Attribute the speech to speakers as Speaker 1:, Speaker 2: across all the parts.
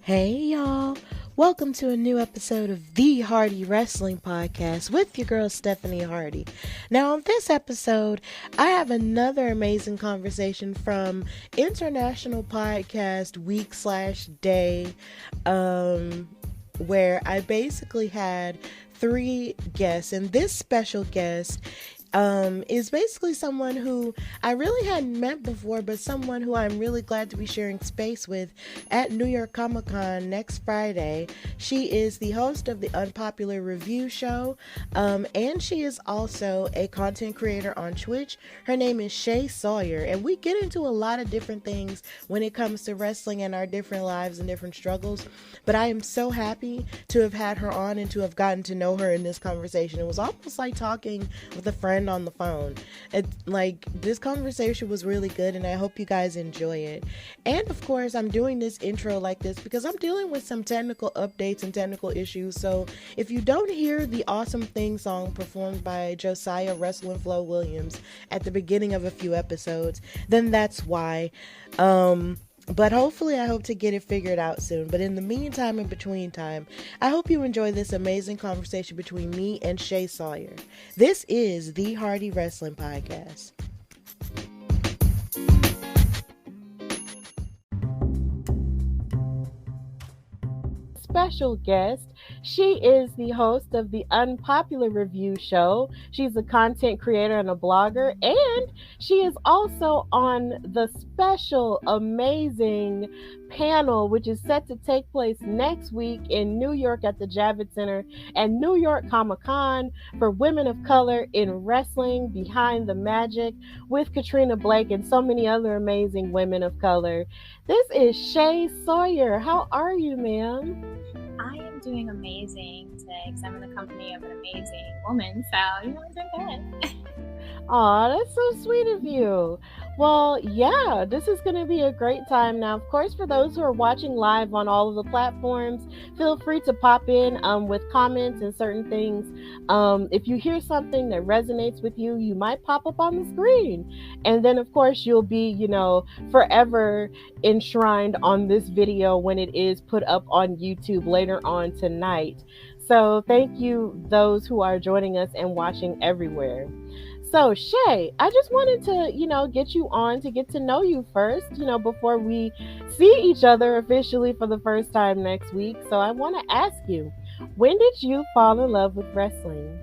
Speaker 1: Hey y'all, welcome to a new episode of the Hardy Wrestling Podcast with your girl Stephanie Hardy. Now on this episode, I have another amazing conversation from International Podcast Week/Day, where I basically had 3 guests, and this special guest is basically someone who I really hadn't met before, but someone who I'm really glad to be sharing space with at New York Comic Con next Friday. She is the host of the Unpopular review show, and she is also a content creator on Twitch. Her name is Shay Sawyer, and we get into a lot of different things when it comes to wrestling and our different lives and different struggles, but I am so happy to have had her on and to have gotten to know her in this conversation. It was almost like talking with a friend on the phone. This conversation was really good, and I hope you guys enjoy it. And of course, I'm doing this intro like this because I'm dealing with some technical updates and technical issues, so if you don't hear the awesome theme song performed by Josiah Wrestle and Flo Williams at the beginning of a few episodes, then that's why. But hopefully I hope to get it figured out soon. But in the meantime, in between time, I hope you enjoy this amazing conversation between me and Shay Sawyer. This is the Hardy Wrestling Podcast. Special guest. She is the host of the Unpopular review show. She's a content creator and a blogger, and she is also on the special, amazing panel, which is set to take place next week in New York at the Javits Center and New York Comic Con for women of color in wrestling, Behind the Magic, with Katrina Blake and so many other amazing women of color. This is Shay Sawyer. How are you, ma'am?
Speaker 2: I am doing amazing today because I'm in the company of an amazing woman, so I'm doing good.
Speaker 1: Aw, that's so sweet of you. Well, yeah, this is going to be a great time. Now, of course, for those who are watching live on all of the platforms, feel free to pop in with comments and certain things. If you hear something that resonates with you, you might pop up on the screen. And then, of course, you'll be, forever enshrined on this video when it is put up on YouTube later on tonight. So thank you, those who are joining us and watching everywhere. So, Shay, I just wanted to, get you on to get to know you first, before we see each other officially for the first time next week. So I want to ask you, when did you fall in love with wrestling?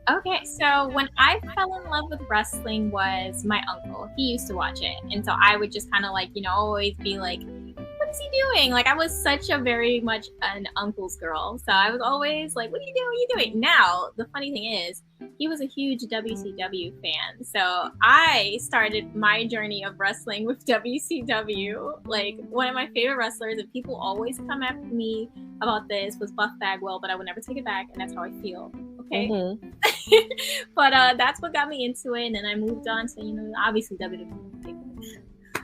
Speaker 2: Okay, so when I fell in love with wrestling was my uncle. He used to watch it. And so I would just kind of always be like, what is he doing? I was such a very much an uncle's girl. So I was always like, what are you doing? What are you doing? Now, the funny thing is, he was a huge WCW fan. So I started my journey of wrestling with WCW. One of my favorite wrestlers, and people always come after me about this, was Buff Bagwell, but I would never take it back, and that's how I feel. Okay. Mm-hmm. But that's what got me into it. And then I moved on to, obviously WWE.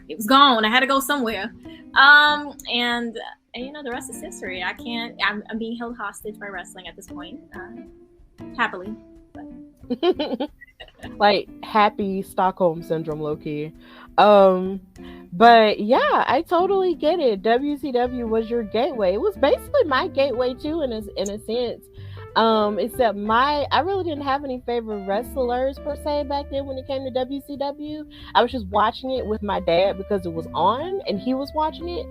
Speaker 2: It was gone. I had to go somewhere. And the rest is history. I'm being held hostage by wrestling at this point. Happily.
Speaker 1: Happy Stockholm syndrome, low-key. But yeah, I totally get it. WCW was your gateway. It was basically my gateway too, in a sense. Except I really didn't have any favorite wrestlers per se back then when it came to WCW. I was just watching it with my dad because it was on and he was watching it,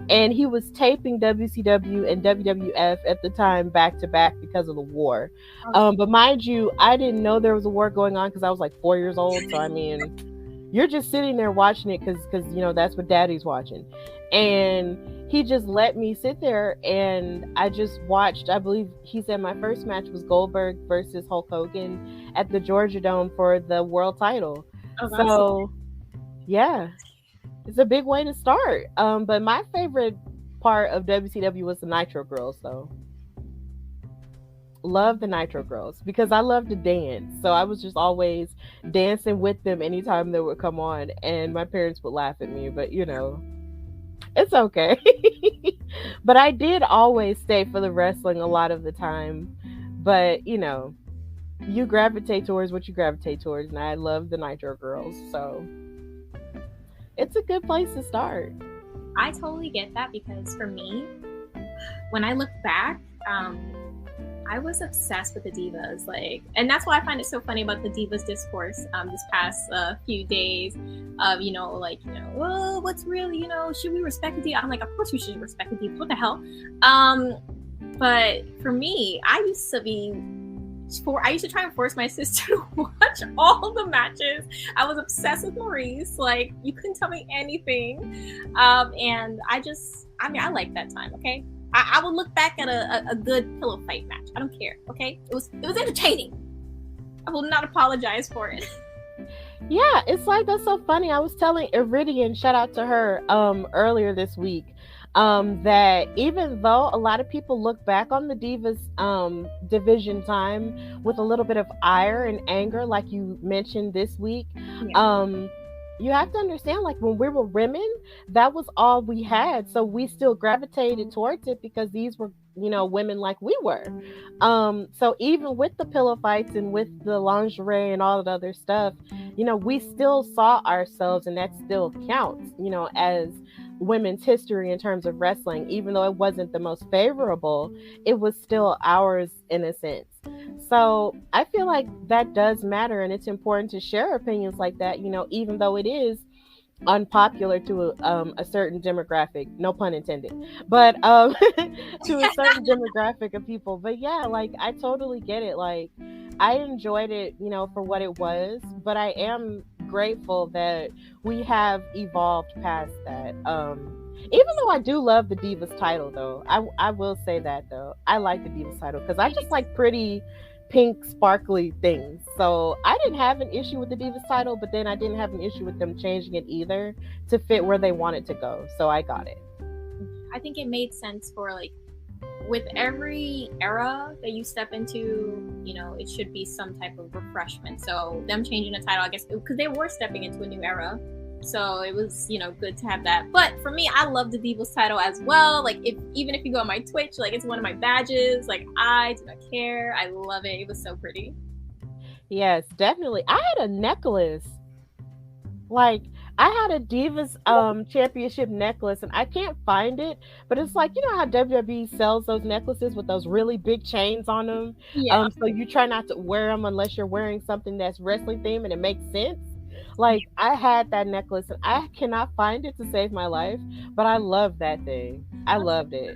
Speaker 1: and he was taping WCW and WWF at the time back to back because of the war. But mind you, I didn't know there was a war going on because I was 4 years old. So I mean, you're just sitting there watching it because that's what daddy's watching. And he just let me sit there, and I just watched. I believe he said my first match was Goldberg versus Hulk Hogan at the Georgia Dome for the world title. So yeah, it's a big way to start. But my favorite part of WCW was the Nitro Girls, though. Love the Nitro Girls because I love to dance. So I was just always dancing with them anytime they would come on, and my parents would laugh at me, but it's okay. But I did always stay for the wrestling a lot of the time. But, you gravitate towards what you gravitate towards. And I love the Nitro Girls. So it's a good place to start.
Speaker 2: I totally get that because for me, when I look back, I was obsessed with the divas, and that's why I find it so funny about the divas discourse this past few days of, well, what's really, should we respect the diva? I'm like, of course we should respect the diva. What the hell? But for me, I used to try and force my sister to watch all the matches. I was obsessed with Maurice. Like, you couldn't tell me anything. And I like that time, okay? I will look back at a good pillow fight match. I don't care, okay? It was entertaining. I will not apologize for it.
Speaker 1: Yeah, it's like, that's so funny. I was telling Iridian, shout out to her, earlier this week, that even though a lot of people look back on the Divas division time with a little bit of ire and anger, like you mentioned this week, you have to understand, like, when we were women, that was all we had. So we still gravitated towards it because these were, women like we were. So even with the pillow fights and with the lingerie and all the other stuff, we still saw ourselves, and that still counts, as women's history in terms of wrestling. Even though it wasn't the most favorable, it was still ours in a sense. So I feel like that does matter, and it's important to share opinions like that, even though it is unpopular to a certain demographic, no pun intended, but to a certain demographic of people. But yeah, like, I totally get it. Like, I enjoyed it, for what it was, but I am grateful that we have evolved past that. Even though I do love the Divas title, though, I will say that, though, I like the Divas title because I just like pretty pink sparkly things. So I didn't have an issue with the Divas title, but then I didn't have an issue with them changing it either to fit where they wanted to go. So I got it.
Speaker 2: I think it made sense for, like, with every era that you step into, it should be some type of refreshment. So them changing the title, I guess, because they were stepping into a new era. So it was, good to have that. But for me, I love the Divas title as well. Like, even if you go on my Twitch, like, it's one of my badges. Like, I do not care. I love it. It was so pretty.
Speaker 1: Yes, definitely. I had a necklace. Like, I had a Divas championship necklace, and I can't find it, but it's like, how WWE sells those necklaces with those really big chains on them.
Speaker 2: Yeah.
Speaker 1: So you try not to wear them unless you're wearing something that's wrestling themed and it makes sense. Like, I had that necklace, and I cannot find it to save my life, but I love that thing. I loved it.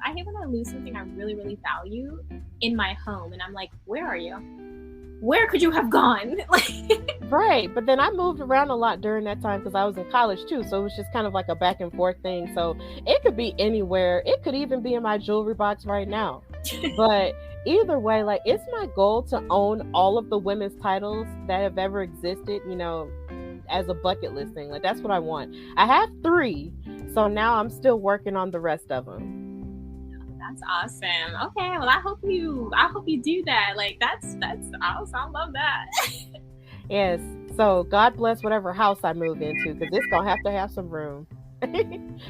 Speaker 2: I hate when I lose something I really, really value in my home, and I'm like, where are you? Where could you have gone?
Speaker 1: Right, but then I moved around a lot during that time because I was in college too, so it was just kind of like a back and forth thing. So it could be anywhere. It could even be in my jewelry box right now. But either way, like, it's my goal to own all of the women's titles that have ever existed, as a bucket list thing. Like, that's what I want. I have 3, so now I'm still working on the rest of them.
Speaker 2: That's awesome. Okay, well, I hope you do that. Like, that's awesome. I love that.
Speaker 1: Yes. So God bless whatever house I move into, because it's gonna have to have some room.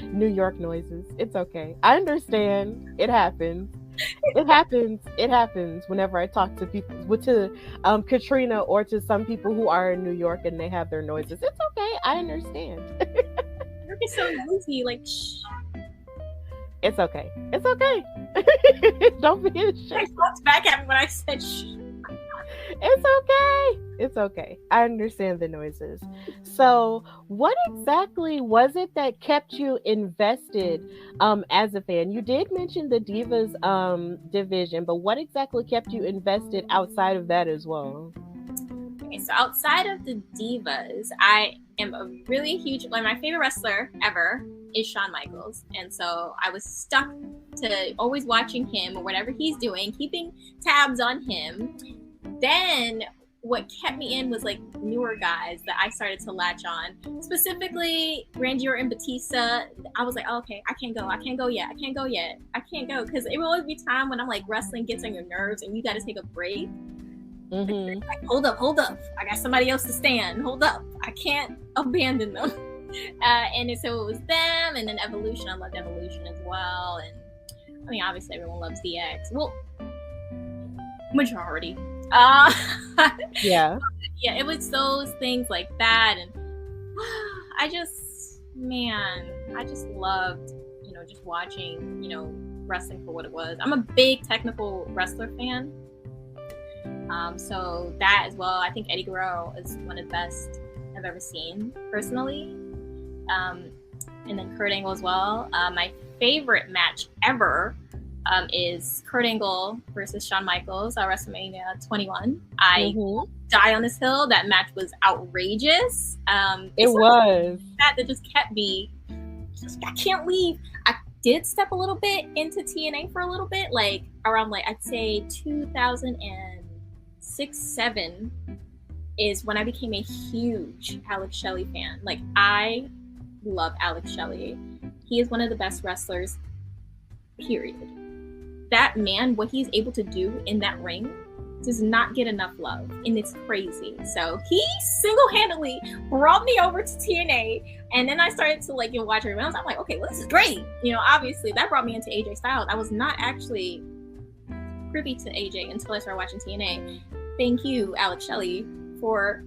Speaker 1: New York noises. It's okay. I understand. It happens. It happens whenever I talk to people, to Katrina, or to some people who are in New York and they have their noises. It's okay. I understand.
Speaker 2: You're so noisy. Like, shh.
Speaker 1: It's okay. It's okay. Don't be ashamed.
Speaker 2: I looked back at me when I said shh.
Speaker 1: It's okay. It's okay. I understand the noises. So, what exactly was it that kept you invested as a fan? You did mention the Divas division, but what exactly kept you invested outside of that as well?
Speaker 2: Okay, so outside of the Divas, I am a really huge, like, my favorite wrestler ever is Shawn Michaels. And so I was stuck to always watching him or whatever he's doing, keeping tabs on him. Then what kept me in was, like, newer guys that I started to latch on. Specifically, Randy Orton, Batista. I was like, oh, okay, I can't go yet. Because it will always be time when I'm like, wrestling gets on your nerves and you got to take a break.
Speaker 1: Mm-hmm.
Speaker 2: Like, hold up. I got somebody else to stand. Hold up. I can't abandon them. And so it was them, and then Evolution. I loved Evolution as well. And I mean, obviously everyone loves DX. Well, majority.
Speaker 1: Yeah,
Speaker 2: it was those things like that, and I just loved, just watching, wrestling for what it was. I'm a big technical wrestler fan. So that as well, I think Eddie Guerrero is one of the best I've ever seen personally. And then Kurt Angle as well. My favorite match ever is Kurt Angle versus Shawn Michaels at WrestleMania 21. I die on this hill. That match was outrageous.
Speaker 3: It was.
Speaker 2: That just kept me. I can't leave. I did step a little bit into TNA for a little bit, like around like I'd say 2006-07 is when I became a huge Alex Shelley fan. Like, I love Alex Shelley. He is one of the best wrestlers, period. That man, what he's able to do in that ring does not get enough love, and it's crazy. So he single-handedly brought me over to TNA, and then I started to like watch her rounds. I'm like, okay, well, this is great. Obviously that brought me into AJ Styles. I was not actually privy to AJ until I started watching TNA. Thank you, Alex Shelley, for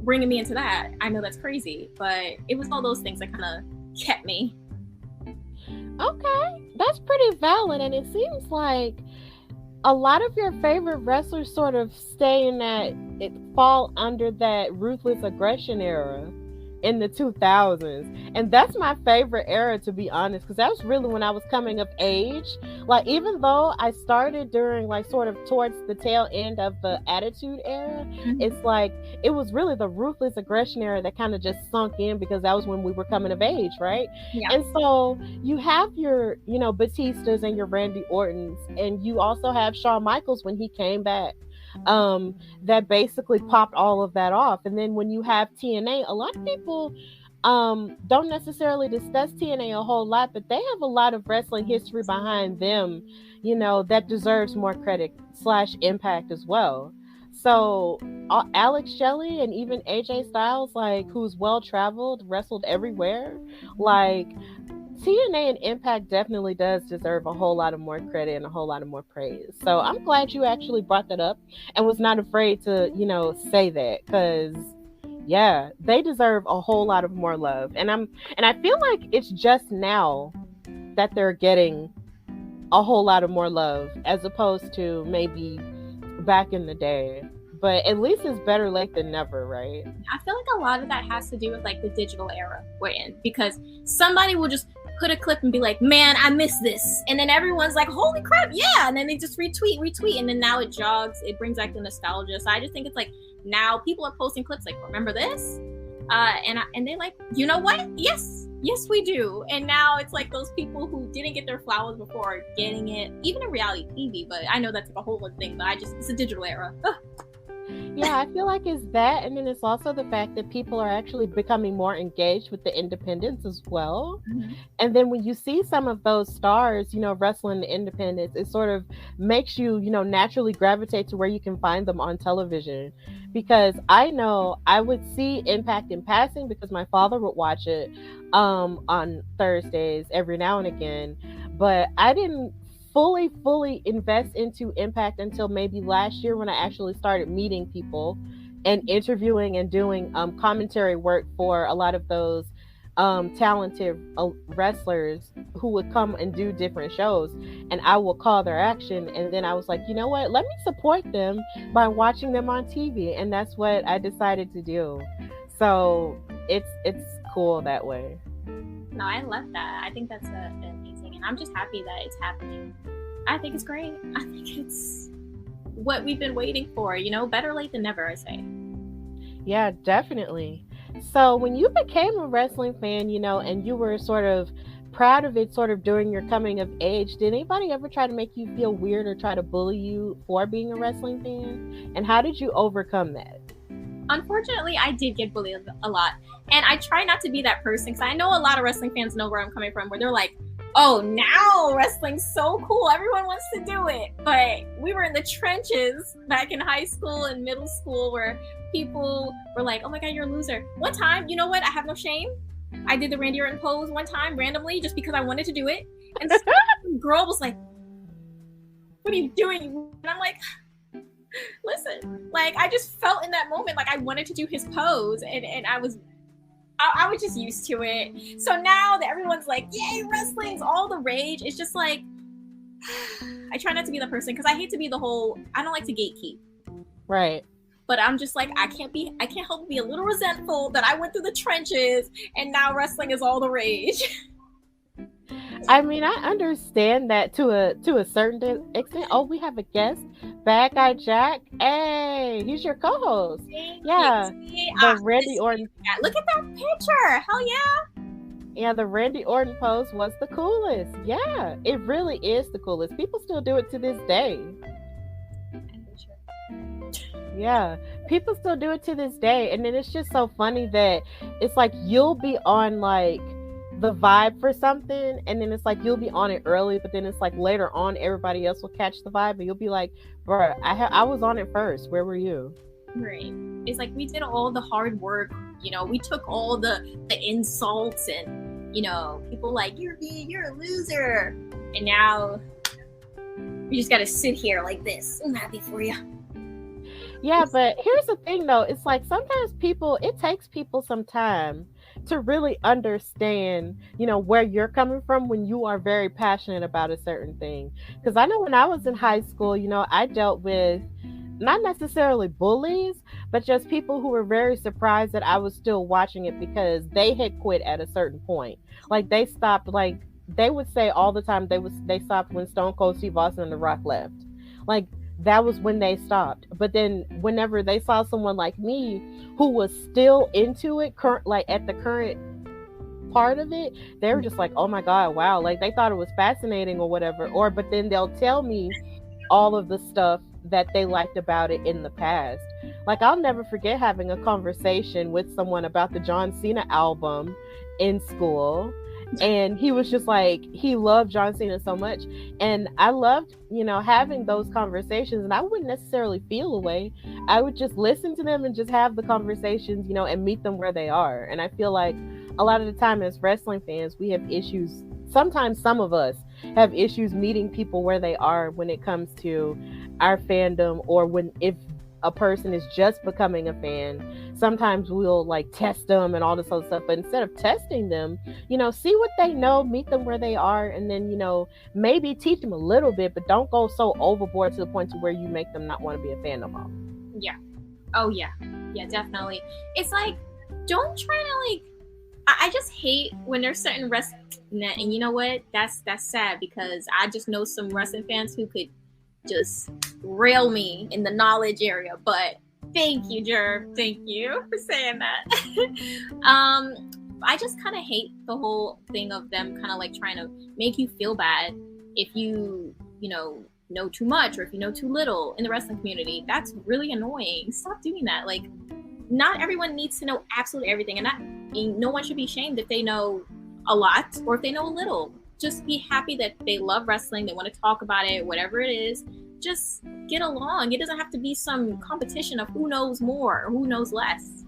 Speaker 2: bringing me into that. I know that's crazy, but it was all those things that kind of kept me.
Speaker 3: Okay, that's pretty valid, and it seems like a lot of your favorite wrestlers sort of fall under that ruthless aggression era in the 2000s, and that's my favorite era, to be honest, because that was really when I was coming of age. Like, even though I started during like sort of towards the tail end of the Attitude Era, it's like it was really the ruthless aggression era that kind of just sunk in, because that was when we were coming of age, right?
Speaker 2: Yeah.
Speaker 3: And so you have your Batistas and your Randy Ortons, and you also have Shawn Michaels when he came back. That basically popped all of that off. And then when you have TNA, a lot of people don't necessarily discuss TNA a whole lot, but they have a lot of wrestling history behind them, that deserves more credit / impact as well. So Alex Shelley and even AJ Styles, like, who's well traveled, wrestled everywhere, like, TNA and Impact definitely does deserve a whole lot of more credit and a whole lot of more praise. So I'm glad you actually brought that up and was not afraid to, say that, because yeah, they deserve a whole lot of more love. And I feel like it's just now that they're getting a whole lot of more love, as opposed to maybe back in the day. But at least it's better late than never, right?
Speaker 2: I feel like a lot of that has to do with like the digital era we're in, because somebody will just put a clip and be like, man, I missed this. And then everyone's like, holy crap, yeah. And then they just retweet. And then now it brings back the nostalgia. So I just think it's like, now people are posting clips like, remember this? And they're like, you know what? Yes, we do. And now it's like those people who didn't get their flowers before are getting it, even in reality TV. But I know that's like a whole other thing, but it's a digital era.
Speaker 3: Yeah, I feel like it's that, and then it's also the fact that people are actually becoming more engaged with the independents as well. And then when you see some of those stars, wrestling the independents, it sort of makes you, naturally gravitate to where you can find them on television. Because I know I would see Impact in passing, because my father would watch it on Thursdays every now and again, but I didn't fully invest into Impact until maybe last year, when I actually started meeting people and interviewing and doing commentary work for a lot of those talented wrestlers who would come and do different shows, and I will call their action. And then I was like, you know what, let me support them by watching them on TV, and that's what I decided to do. So it's cool that way.
Speaker 2: No, I love that. I think that's amazing, and I'm just happy that it's happening. I think it's great. I think it's what we've been waiting for, better late than never, I say.
Speaker 3: Yeah, definitely. So when you became a wrestling fan, and you were sort of proud of it sort of during your coming of age, did anybody ever try to make you feel weird or try to bully you for being a wrestling fan? And how did you overcome that?
Speaker 2: Unfortunately, I did get bullied a lot. And I try not to be that person, because I know a lot of wrestling fans know where I'm coming from, where they're like, oh, now wrestling's so cool, everyone wants to do it. But we were in the trenches back in high school and middle school, where people were like, oh my god, you're a loser. One time, you know what, I have no shame, I did the Randy Orton pose one time randomly just because I wanted to do it, and some girl was like, what are you doing? And I'm like, listen, like, I just felt in that moment like I wanted to do his pose, and I was just used to it. So now that everyone's like, yay, wrestling's all the rage, it's just like, I try not to be the person, because I hate to be the whole, I don't like to gatekeep.
Speaker 3: Right.
Speaker 2: But I'm just like, I can't help but be a little resentful that I went through the trenches and now wrestling is all the rage.
Speaker 3: I mean, I understand that to a certain extent. Oh, we have a guest, Bad Guy Jack. Hey, he's your co-host. Yeah, the Randy Orton.
Speaker 2: Look at that picture. Hell yeah.
Speaker 3: Yeah, the Randy Orton pose was the coolest. Yeah, it really is the coolest. People still do it to this day. Yeah, people still do it to this day. And then it's just so funny that it's like you'll be on like the vibe for something, and then it's like you'll be on it early, but then it's like later on everybody else will catch the vibe, and you'll be like, bruh, I was on it first. Where were you?
Speaker 2: Right. It's like we did all the hard work, you know, we took all the insults, and you know, people like, you're a loser, and now you just gotta sit here like this. I'm happy for you.
Speaker 3: Yeah, but here's the thing though, it's like sometimes it takes people some time to really understand, you know, where you're coming from when you are very passionate about a certain thing. Because I know when I was in high school, you know, I dealt with not necessarily bullies, but just people who were very surprised that I was still watching it because they had quit at a certain point. Like they stopped, like they would say all the time they stopped when Stone Cold Steve Austin and The Rock left. Like that was when they stopped. But then whenever they saw someone like me who was still into it, like at the current part of it, they were just like, oh my God, wow. Like they thought it was fascinating or whatever. But then they'll tell me all of the stuff that they liked about it in the past. Like I'll never forget having a conversation with someone about the John Cena album in school. And he was just like, he loved John Cena so much. And I loved, you know, having those conversations. And I wouldn't necessarily feel a way. I would just listen to them and just have the conversations, you know, and meet them where they are. And I feel like a lot of the time as wrestling fans, we have issues. Sometimes some of us have issues meeting people where they are when it comes to our fandom, or if a person is just becoming a fan. Sometimes we'll like test them and all this other stuff, but instead of testing them, you know, see what they know, meet them where they are, and then, you know, maybe teach them a little bit, but don't go so overboard to the point to where you make them not want to be a fan no more.
Speaker 2: Yeah. Oh yeah. Yeah, definitely. It's like, don't try to like, I just hate when there's certain wrestling, and you know what? That's sad, because I just know some wrestling fans who could just rail me in the knowledge area. But thank you, Jerv. Thank you for saying that. I just kind of hate the whole thing of them kind of like trying to make you feel bad if you know too much, or if you know too little in the wrestling community. That's really annoying. Stop doing that. Like, not everyone needs to know absolutely everything, and no one should be shamed if they know a lot or if they know a little. Just be happy that they love wrestling, they want to talk about it, whatever it is. Just get along. It doesn't have to be some competition of who knows more or who knows less.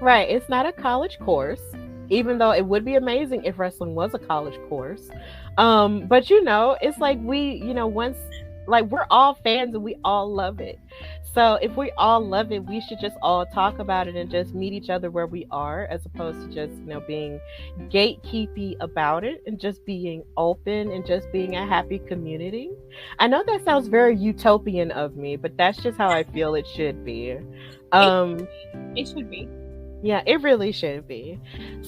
Speaker 3: Right. It's not a college course, even though it would be amazing if wrestling was a college course. But you know, it's like once, like, we're all fans and we all love it. So if we all love it, we should just all talk about it and just meet each other where we are, as opposed to just, being gatekeepy about it, and just being open and just being a happy community. I know that sounds very utopian of me, but that's just how I feel it should be.
Speaker 2: It should be.
Speaker 3: Yeah, it really should be.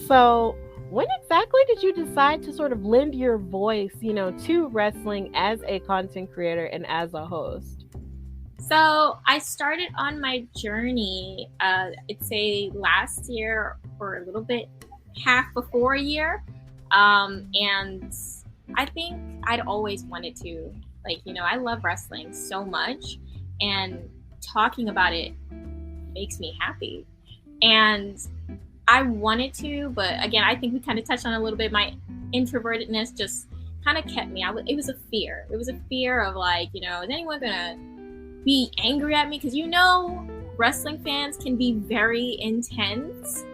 Speaker 3: So when exactly did you decide to sort of lend your voice, to wrestling as a content creator and as a host?
Speaker 2: So I started on my journey, I'd say last year, or a little bit half before a year. And I think I'd always wanted to, I love wrestling so much, and talking about it makes me happy. And I wanted to, but again, I think we kind of touched on it a little bit. My introvertedness just kind of kept me. It was a fear. It was a fear of is anyone gonna be angry at me? Because wrestling fans can be very intense,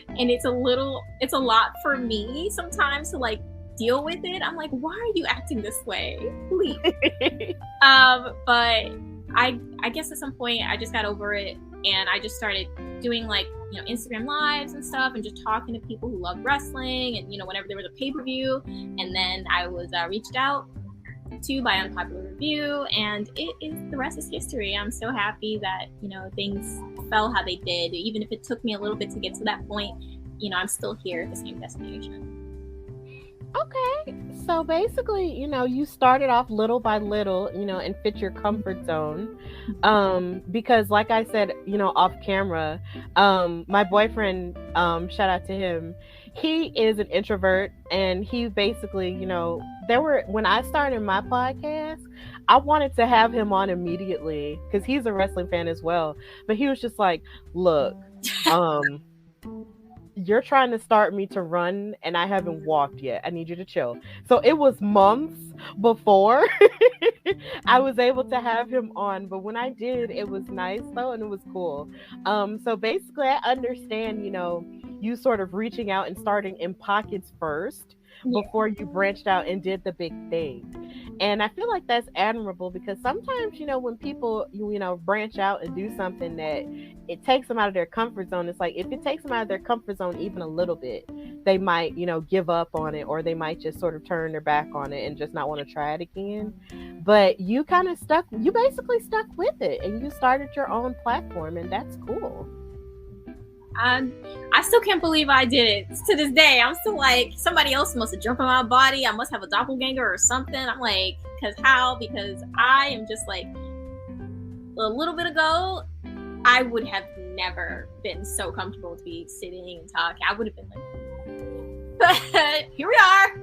Speaker 2: and it's a lot for me sometimes to deal with it. I'm like, why are you acting this way? Please. But I guess at some point I just got over it, and I just started doing Instagram lives and stuff, and just talking to people who love wrestling, and whenever there was a pay-per-view, and then I was reached out 2 by Unpopular Review, and the rest is history. I'm so happy that, you know, things fell how they did. Even if it took me a little bit to get to that point, you know, I'm still here at the same destination.
Speaker 3: Okay, so basically, you know, you started off little by little, you know, and fit your comfort zone. Because like I said, you know, off camera, my boyfriend, shout out to him, he is an introvert, and he basically, you know, when I started my podcast, I wanted to have him on immediately because he's a wrestling fan as well. But he was just like, look, you're trying to start me to run and I haven't walked yet. I need you to chill. So it was months before I was able to have him on. But when I did, it was nice though, and it was cool. So basically I understand, you know, you sort of reaching out and starting in pockets first before you branched out and did the big thing. And I feel like that's admirable because sometimes, you know, when people, you know, branch out and do something that it takes them out of their comfort zone, it's like if it takes them out of their comfort zone even a little bit, they might, you know, give up on it, or they might just sort of turn their back on it and just not want to try it again. But you basically stuck with it and you started your own platform, and that's cool.
Speaker 2: I still can't believe I did it. To this day, I'm still like, somebody else must have jumped on my body. I must have a doppelganger or something. I'm like, because I am just like, a little bit ago, I would have never been so comfortable to be sitting and talking. I would have been like, but here we are.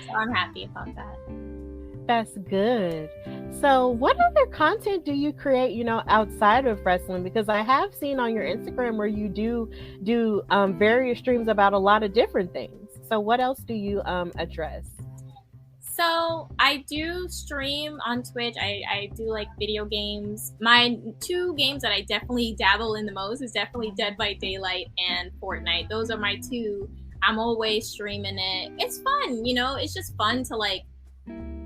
Speaker 2: So I'm happy about that.
Speaker 3: That's good. So what other content do you create, you know, outside of wrestling? Because I have seen on your Instagram where you do various streams about a lot of different things. So what else do you address?
Speaker 2: So I do stream on Twitch. I do like video games. My 2 games that I definitely dabble in the most is definitely Dead by Daylight and Fortnite. Those are my 2. I'm always streaming it. It's fun, you know, it's just fun to like,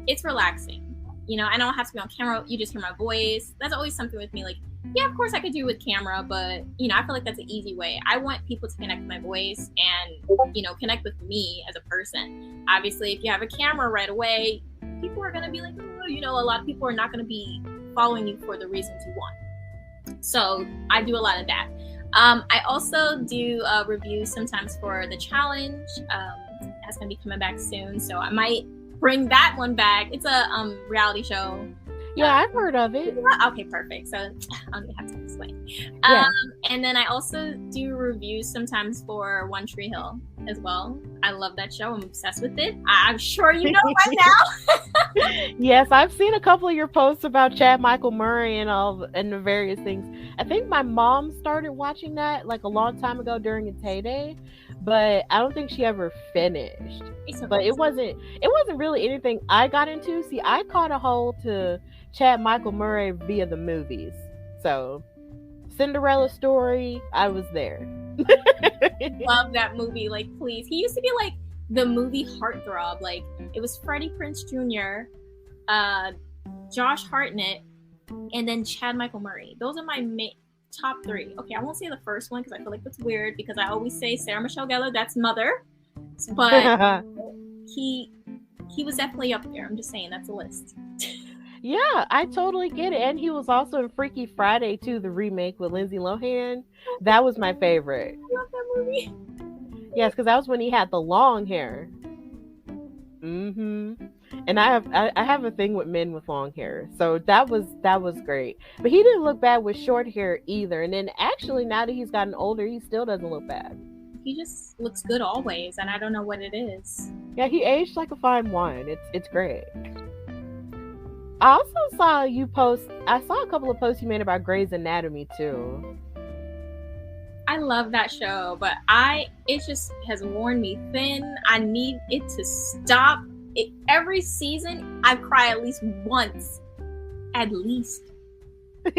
Speaker 2: it's relaxing. You know, I don't have to be on camera. You just hear my voice. That's always something with me. Like, yeah, of course I could do it with camera, but, you know, I feel like that's an easy way. I want people to connect with my voice and, you know, connect with me as a person. Obviously, if you have a camera right away, people are going to be like, oh, you know, a lot of people are not going to be following you for the reasons you want. So I do a lot of that. I also do reviews sometimes for the challenge. That's going to be coming back soon. So I might bring that one back. It's a reality show.
Speaker 3: Yeah, I've heard of it.
Speaker 2: Okay, perfect. So I'll have to explain.
Speaker 3: Yeah.
Speaker 2: And then I also do reviews sometimes for One Tree Hill as well. I love that show. I'm obsessed with it. I'm sure you know by now.
Speaker 3: Yes, I've seen a couple of your posts about Chad Michael Murray and the various things. I think my mom started watching that like a long time ago during its heyday, but I don't think she ever finished. But it wasn't really anything I got into. See, I caught a hold to Chad Michael Murray via the movies. So Cinderella Story, I was there.
Speaker 2: Love that movie. Like, please. He used to be like the movie heartthrob. Like, it was Freddie Prinze Jr., Josh Hartnett, and then Chad Michael Murray. Those are my top 3. Okay, I won't say the first one because I feel like that's weird because I always say Sarah Michelle Gellar, that's Mother. But he was definitely up there. I'm just saying, that's a list.
Speaker 3: Yeah, I totally get it. And he was also in Freaky Friday too, the remake with Lindsay Lohan. That was my favorite.
Speaker 2: I love that movie.
Speaker 3: Yes, because that was when he had the long hair. And I have a thing with men with long hair, so that was great. But he didn't look bad with short hair either. And then actually, now that he's gotten older, he still doesn't look bad.
Speaker 2: He just looks good always, and I don't know what it is.
Speaker 3: Yeah, he aged like a fine wine. It's great. I also saw you post. I saw a couple of posts you made about Grey's Anatomy too.
Speaker 2: I love that show, but it just has worn me thin. I need it to stop. Every season, I cry at least once. At least. But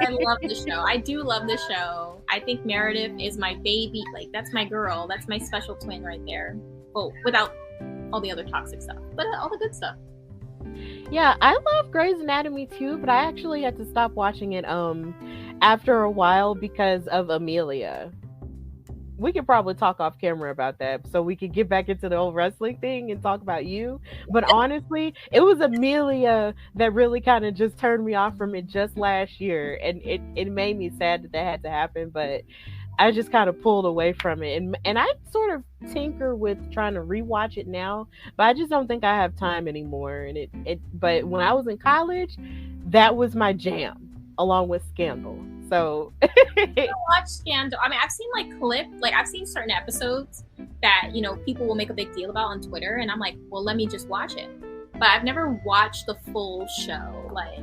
Speaker 2: I love the show. I do love the show. I think Meredith is my baby. Like, that's my girl. That's my special twin right there. Well, without all the other toxic stuff, but all the good stuff.
Speaker 3: Yeah, I love Grey's Anatomy too, but I actually had to stop watching it after a while because of Amelia. we could probably talk off camera about that so we could get back into the whole wrestling thing and talk about you. But honestly, it was Amelia that really kind of just turned me off from it just last year. And it made me sad that had to happen. But I just kind of pulled away from it. And I sort of tinker with trying to rewatch it now, but I just don't think I have time anymore. And but when I was in college, that was my jam, along with Scandal. So
Speaker 2: I watch Scandal. I mean, I've seen like clips, like I've seen certain episodes that, you know, people will make a big deal about on Twitter, and I'm like, well, let me just watch it. But I've never watched the full show. Like,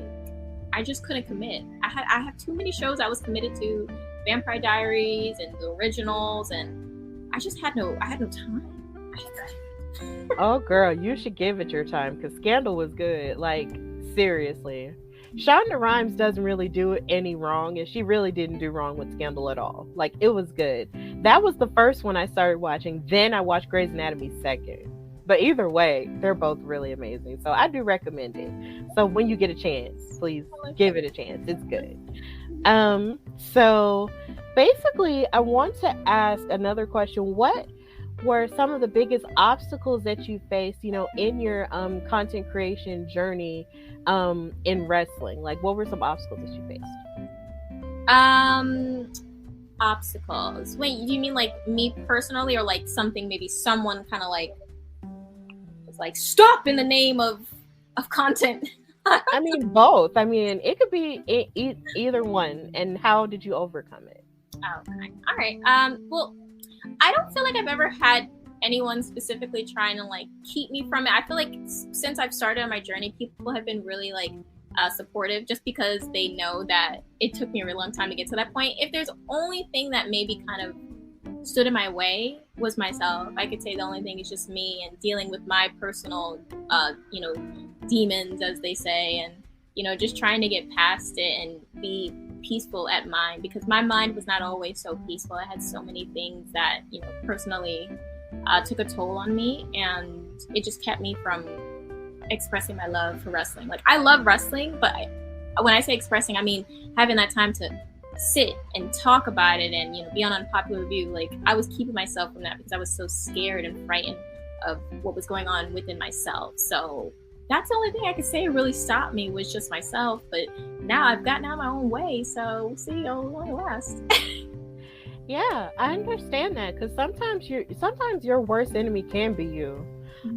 Speaker 2: I just couldn't commit. I have too many shows I was committed to, Vampire Diaries and the originals, and I had no time.
Speaker 3: Oh girl, you should give it your time, because Scandal was good. Like, seriously. Shonda Rhimes doesn't really do any wrong, and she really didn't do wrong with Scandal at all. Like, it was good. That was the first one I started watching. Then I watched Grey's Anatomy second. But either way, they're both really amazing. So I do recommend it. So when you get a chance, please give it a chance. It's good. So basically, I want to ask another question. What were some of the biggest obstacles that you faced, you know, in your content creation journey in wrestling? Like, what were some obstacles that you faced?
Speaker 2: Obstacles. Wait, do you mean like me personally, or like something maybe someone kind of like was like, stop in the name of content?
Speaker 3: I mean, both. I mean, it could be either one. And how did you overcome it?
Speaker 2: Okay. All right. Well, I don't feel like I've ever had anyone specifically trying to like keep me from it. I feel like since I've started on my journey, people have been really like supportive, just because they know that it took me a really long time to get to that point. If there's only thing that maybe kind of stood in my way was myself. I could say the only thing is just me and dealing with my personal, you know, demons, as they say, and, you know, just trying to get past it and be peaceful at mind, because my mind was not always so peaceful. I had so many things that, you know, personally took a toll on me, and it just kept me from expressing my love for wrestling. Like, I love wrestling, but when I say expressing, I mean having that time to sit and talk about it and, you know, be on Unpopular Review. Like, I was keeping myself from that because I was so scared and frightened of what was going on within myself. So that's the only thing I could say really stopped me, was just myself. But now I've gotten out my own way, so we'll see how long it lasts.
Speaker 3: Yeah, I understand that, because sometimes your worst enemy can be you.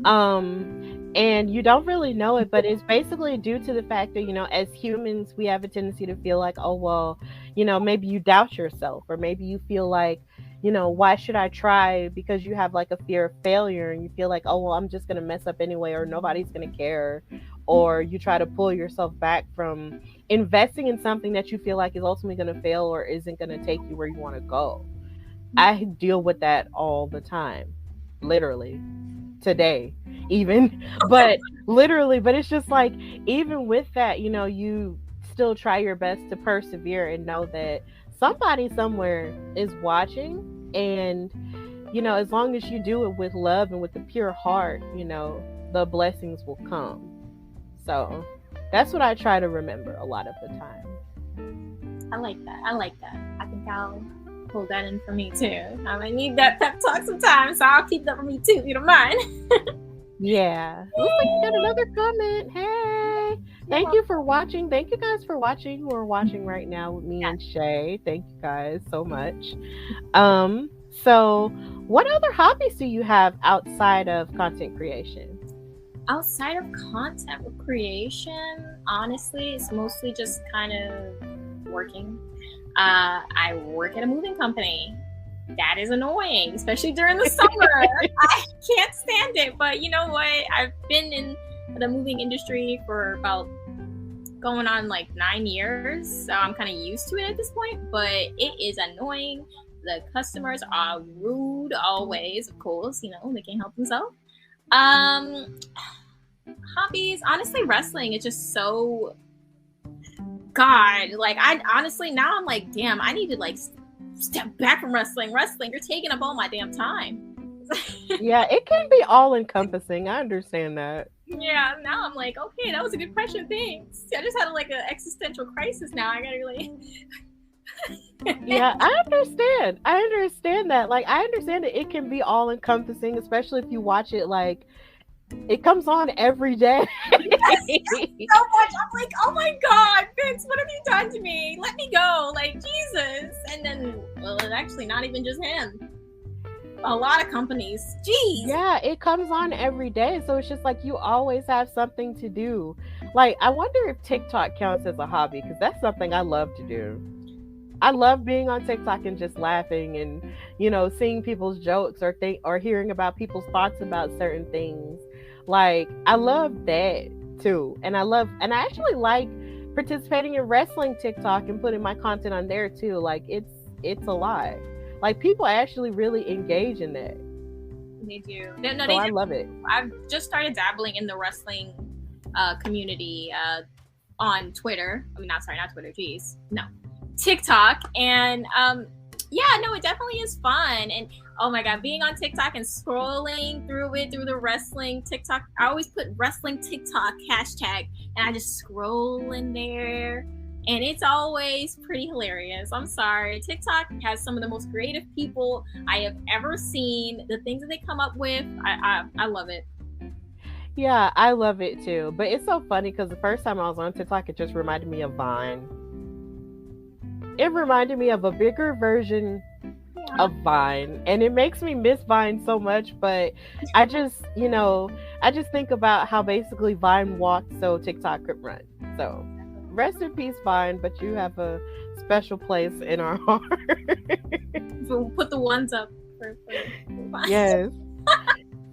Speaker 3: And you don't really know it, but it's basically due to the fact that, you know, as humans, we have a tendency to feel like, oh, well, you know, maybe you doubt yourself, or maybe you feel like, you know, why should I try? Because you have like a fear of failure, and you feel like, oh, well, I'm just going to mess up anyway, or nobody's going to care. Or you try to pull yourself back from investing in something that you feel like is ultimately going to fail or isn't going to take you where you want to go. I deal with that all the time, literally. Today even, but literally, but it's just like, even with that, you know, you still try your best to persevere and know that somebody somewhere is watching, and, you know, as long as you do it with love and with a pure heart, you know, the blessings will come. So that's what I try to remember a lot of the time.
Speaker 2: I like that. I think I'll hold that in for me too. I might need that pep talk sometimes, so I'll keep that for me too, if you don't mind.
Speaker 3: Yeah. Looks like you got another comment. Hey, thank you for watching. Thank you guys for watching, who are watching right now with me and Shay. Thank you guys so much. So what other hobbies do you have outside of content creation?
Speaker 2: Outside of content creation, honestly, it's mostly just kind of working. I work at a moving company. That is annoying, especially during the summer. I can't stand it. But you know what? I've been in the moving industry for about going on like 9 years. So I'm kind of used to it at this point. But it is annoying. The customers are rude always, of course. You know, they can't help themselves. Hobbies, honestly, wrestling is just so... God, like, I honestly, now I'm like, damn, I need to like step back from wrestling. You're taking up all my damn time.
Speaker 3: Yeah, it can be all encompassing. I understand that.
Speaker 2: Yeah, now I'm like, okay, that was a good question. Thanks. I just had like an existential crisis now. I gotta really
Speaker 3: Yeah, I understand that. Like, I understand that it can be all encompassing, especially if you watch it like it comes on every day.
Speaker 2: So much. I'm like, oh my God, Vince, what have you done to me? Let me go. Like, Jesus. And then, well, it's actually not even just him. A lot of companies. Jeez.
Speaker 3: Yeah, it comes on every day. So it's just like you always have something to do. Like, I wonder if TikTok counts as a hobby, because that's something I love to do. I love being on TikTok and just laughing and, you know, seeing people's jokes or hearing about people's thoughts about certain things. Like, I love that too. And I actually like participating in wrestling TikTok and putting my content on there too. Like, it's a lot. Like, people actually really engage in that.
Speaker 2: They do.
Speaker 3: I love it.
Speaker 2: I've just started dabbling in the wrestling community on Twitter. I mean, not Twitter. Geez, no, TikTok. And it definitely is fun. And oh my God, being on TikTok and scrolling through the wrestling TikTok. I always put wrestling TikTok hashtag, and I just scroll in there. And it's always pretty hilarious. I'm sorry. TikTok has some of the most creative people I have ever seen. The things that they come up with, I love it.
Speaker 3: Yeah, I love it too. But it's so funny because the first time I was on TikTok, it just reminded me of Vine. It reminded me of a bigger version of Vine. And it makes me miss Vine so much. But I just think about how basically Vine walked so TikTok could run. So rest in peace, Vine, but you have a special place in our heart.
Speaker 2: We'll put the ones up for Vine.
Speaker 3: Yes.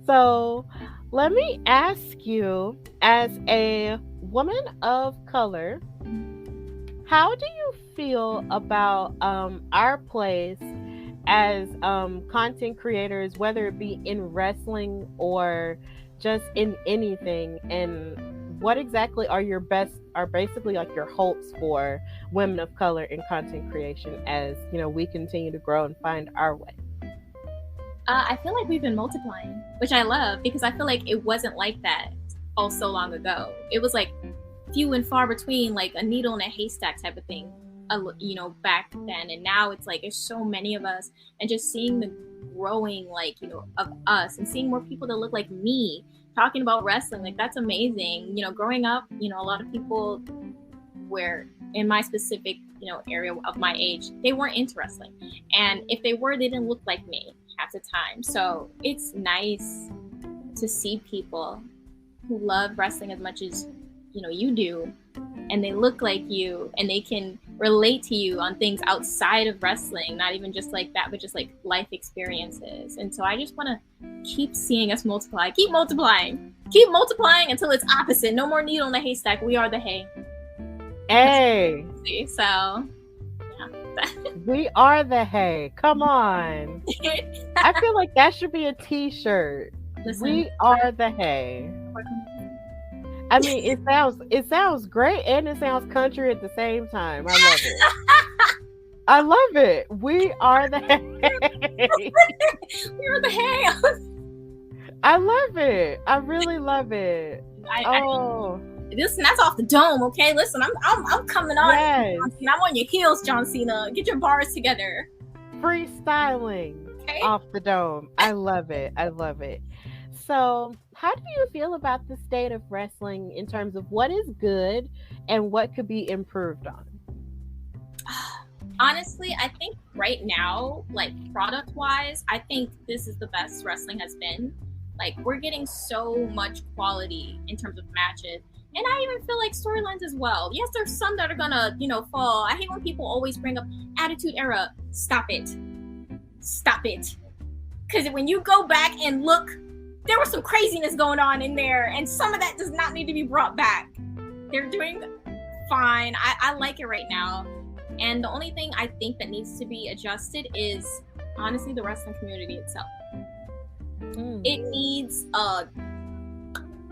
Speaker 3: So let me ask you, as a woman of color, how do you feel about our place as content creators, whether it be in wrestling or just in anything? And what exactly are basically like your hopes for women of color in content creation as, you know, we continue to grow and find our way?
Speaker 2: I feel like we've been multiplying, which I love, because I feel like it wasn't like that all so long ago. It was like few and far between, like a needle in a haystack type of thing, back then. And now it's like there's so many of us, and just seeing the growing, like, of us, and seeing more people that look like me talking about wrestling, like, that's amazing. Growing up, a lot of people were in my specific, area of my age, they weren't into wrestling. And if they were, they didn't look like me half the time. So it's nice to see people who love wrestling as much as, you do, and they look like you, and they can relate to you on things outside of wrestling, not even just like that, but just like life experiences. And so I just want to keep seeing us multiply, keep multiplying until it's opposite. No more needle in the haystack. We are the hay.
Speaker 3: Hey.
Speaker 2: So, yeah.
Speaker 3: We are the hay. Come on. I feel like that should be a t-shirt. Listen, we are the hay. I mean, it sounds great, and it sounds country at the same time. I love it. I love it. We are the hay.
Speaker 2: We are the hay.
Speaker 3: I love it. I really love it.
Speaker 2: Listen, that's off the dome, okay? Listen, I'm coming on.
Speaker 3: Yes.
Speaker 2: I'm on your heels, John Cena. Get your bars together.
Speaker 3: Freestyling off the dome. I love it. I love it. So, how do you feel about the state of wrestling in terms of what is good and what could be improved on?
Speaker 2: Honestly, I think right now, like product-wise, I think this is the best wrestling has been. Like, we're getting so much quality in terms of matches. And I even feel like storylines as well. Yes, there's some that are gonna, fall. I hate when people always bring up Attitude Era. Stop it. Because when you go back and look, there was some craziness going on in there, and some of that does not need to be brought back. They're doing fine. I like it right now. And the only thing I think that needs to be adjusted is, honestly, the wrestling community itself. It needs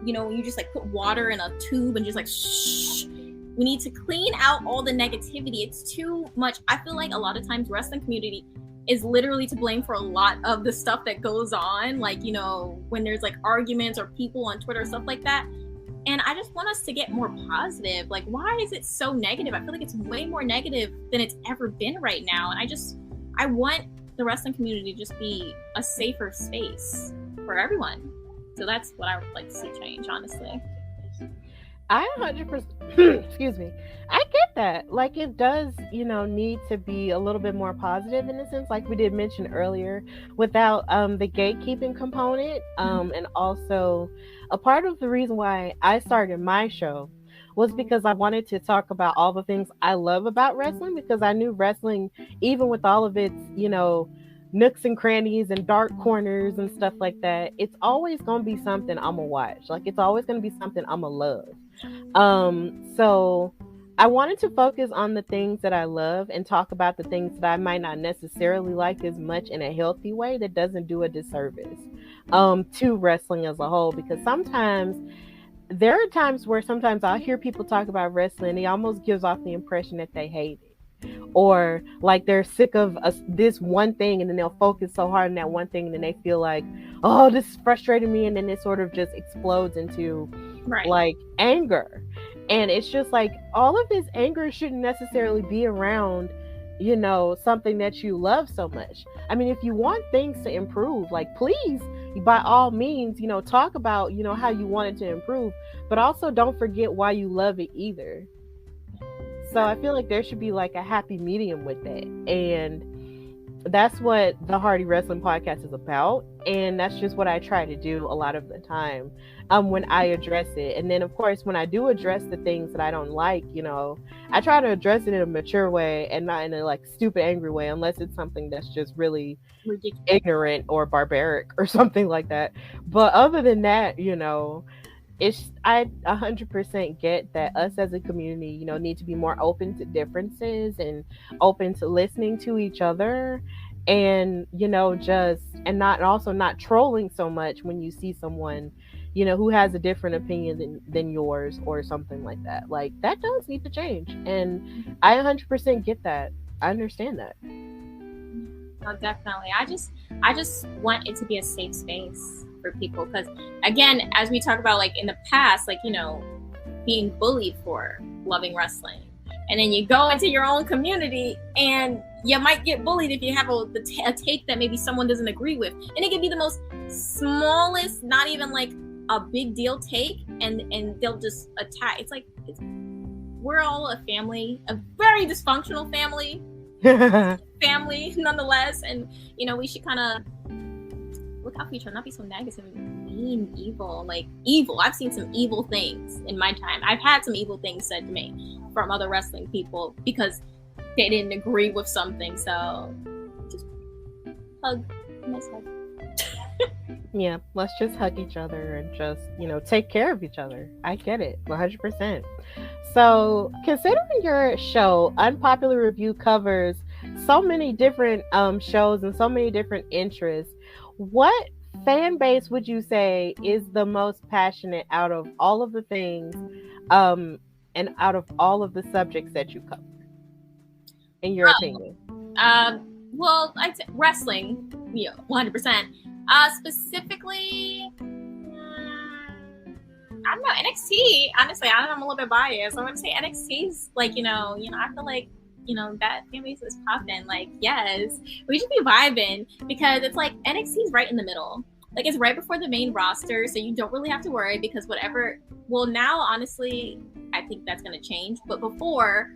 Speaker 2: you just like put water in a tube and just like shh. We need to clean out all the negativity. It's too much. I feel like a lot of times wrestling community is literally to blame for a lot of the stuff that goes on. Like, when there's like arguments or people on Twitter, stuff like that. And I just want us to get more positive. Like, why is it so negative? I feel like it's way more negative than it's ever been right now. And I want the wrestling community to just be a safer space for everyone. So that's what I would like to see change, honestly.
Speaker 3: I 100%, excuse me, I get that. Like, it does, need to be a little bit more positive in a sense, like we did mention earlier, without the gatekeeping component. And also, a part of the reason why I started my show was because I wanted to talk about all the things I love about wrestling, because I knew wrestling, even with all of its, nooks and crannies and dark corners and stuff like that, it's always going to be something I'm gonna watch. Like, it's always going to be something I'm gonna love. So I wanted to focus on the things that I love and talk about the things that I might not necessarily like as much, in a healthy way that doesn't do a disservice to wrestling as a whole. Because sometimes there are times where sometimes I'll hear people talk about wrestling, it almost gives off the impression that they hate it, or like they're sick of this one thing, and then they'll focus so hard on that one thing, and then they feel like, oh, this is frustrating me, and then it sort of just explodes into like anger. And it's just like, all of this anger shouldn't necessarily be around something that you love so much. I mean, if you want things to improve, like, please, by all means, talk about how you want it to improve, but also don't forget why you love it either. So I feel like there should be like a happy medium with that. And that's what the Hardy Wrestling Podcast is about. And that's just what I try to do a lot of the time when I address it. And then, of course, when I do address the things that I don't like, I try to address it in a mature way and not in a like stupid, angry way, unless it's something that's just really ridiculous, ignorant or barbaric or something like that. But other than that, I 100% get that us as a community, need to be more open to differences and open to listening to each other, and not trolling so much when you see someone, who has a different opinion than yours or something like that. Like, that does need to change, and I 100% get that. I understand that.
Speaker 2: No, definitely. I just want it to be a safe space for people, because again, as we talk about, like in the past, like being bullied for loving wrestling, and then you go into your own community and you might get bullied if you have a take that maybe someone doesn't agree with, and it can be the most smallest, not even like a big deal take, and they'll just attack. It's like we're all a family, a very dysfunctional family nonetheless, and we should kind of look out for each other, not be so negative and mean, evil. Like, evil. I've seen some evil things in my time. I've had some evil things said to me from other wrestling people because they didn't agree with something. So just hug. Nice hug.
Speaker 3: Yeah, let's just hug each other and just, take care of each other. I get it, 100%. So, considering your show, Unpopular Review, covers so many different shows and so many different interests, what fan base would you say is the most passionate out of all of the things and out of all of the subjects that you cover, in your opinion?
Speaker 2: Well, I'd say wrestling, 100%. Specifically, I don't know, NXT. Honestly, I'm a little bit biased. I'm going to say NXT's like, I feel like, that fan base is popping. Like, yes, we should be vibing, because it's like NXT's right in the middle. Like, it's right before the main roster, so you don't really have to worry, because now, honestly, I think that's going to change. But before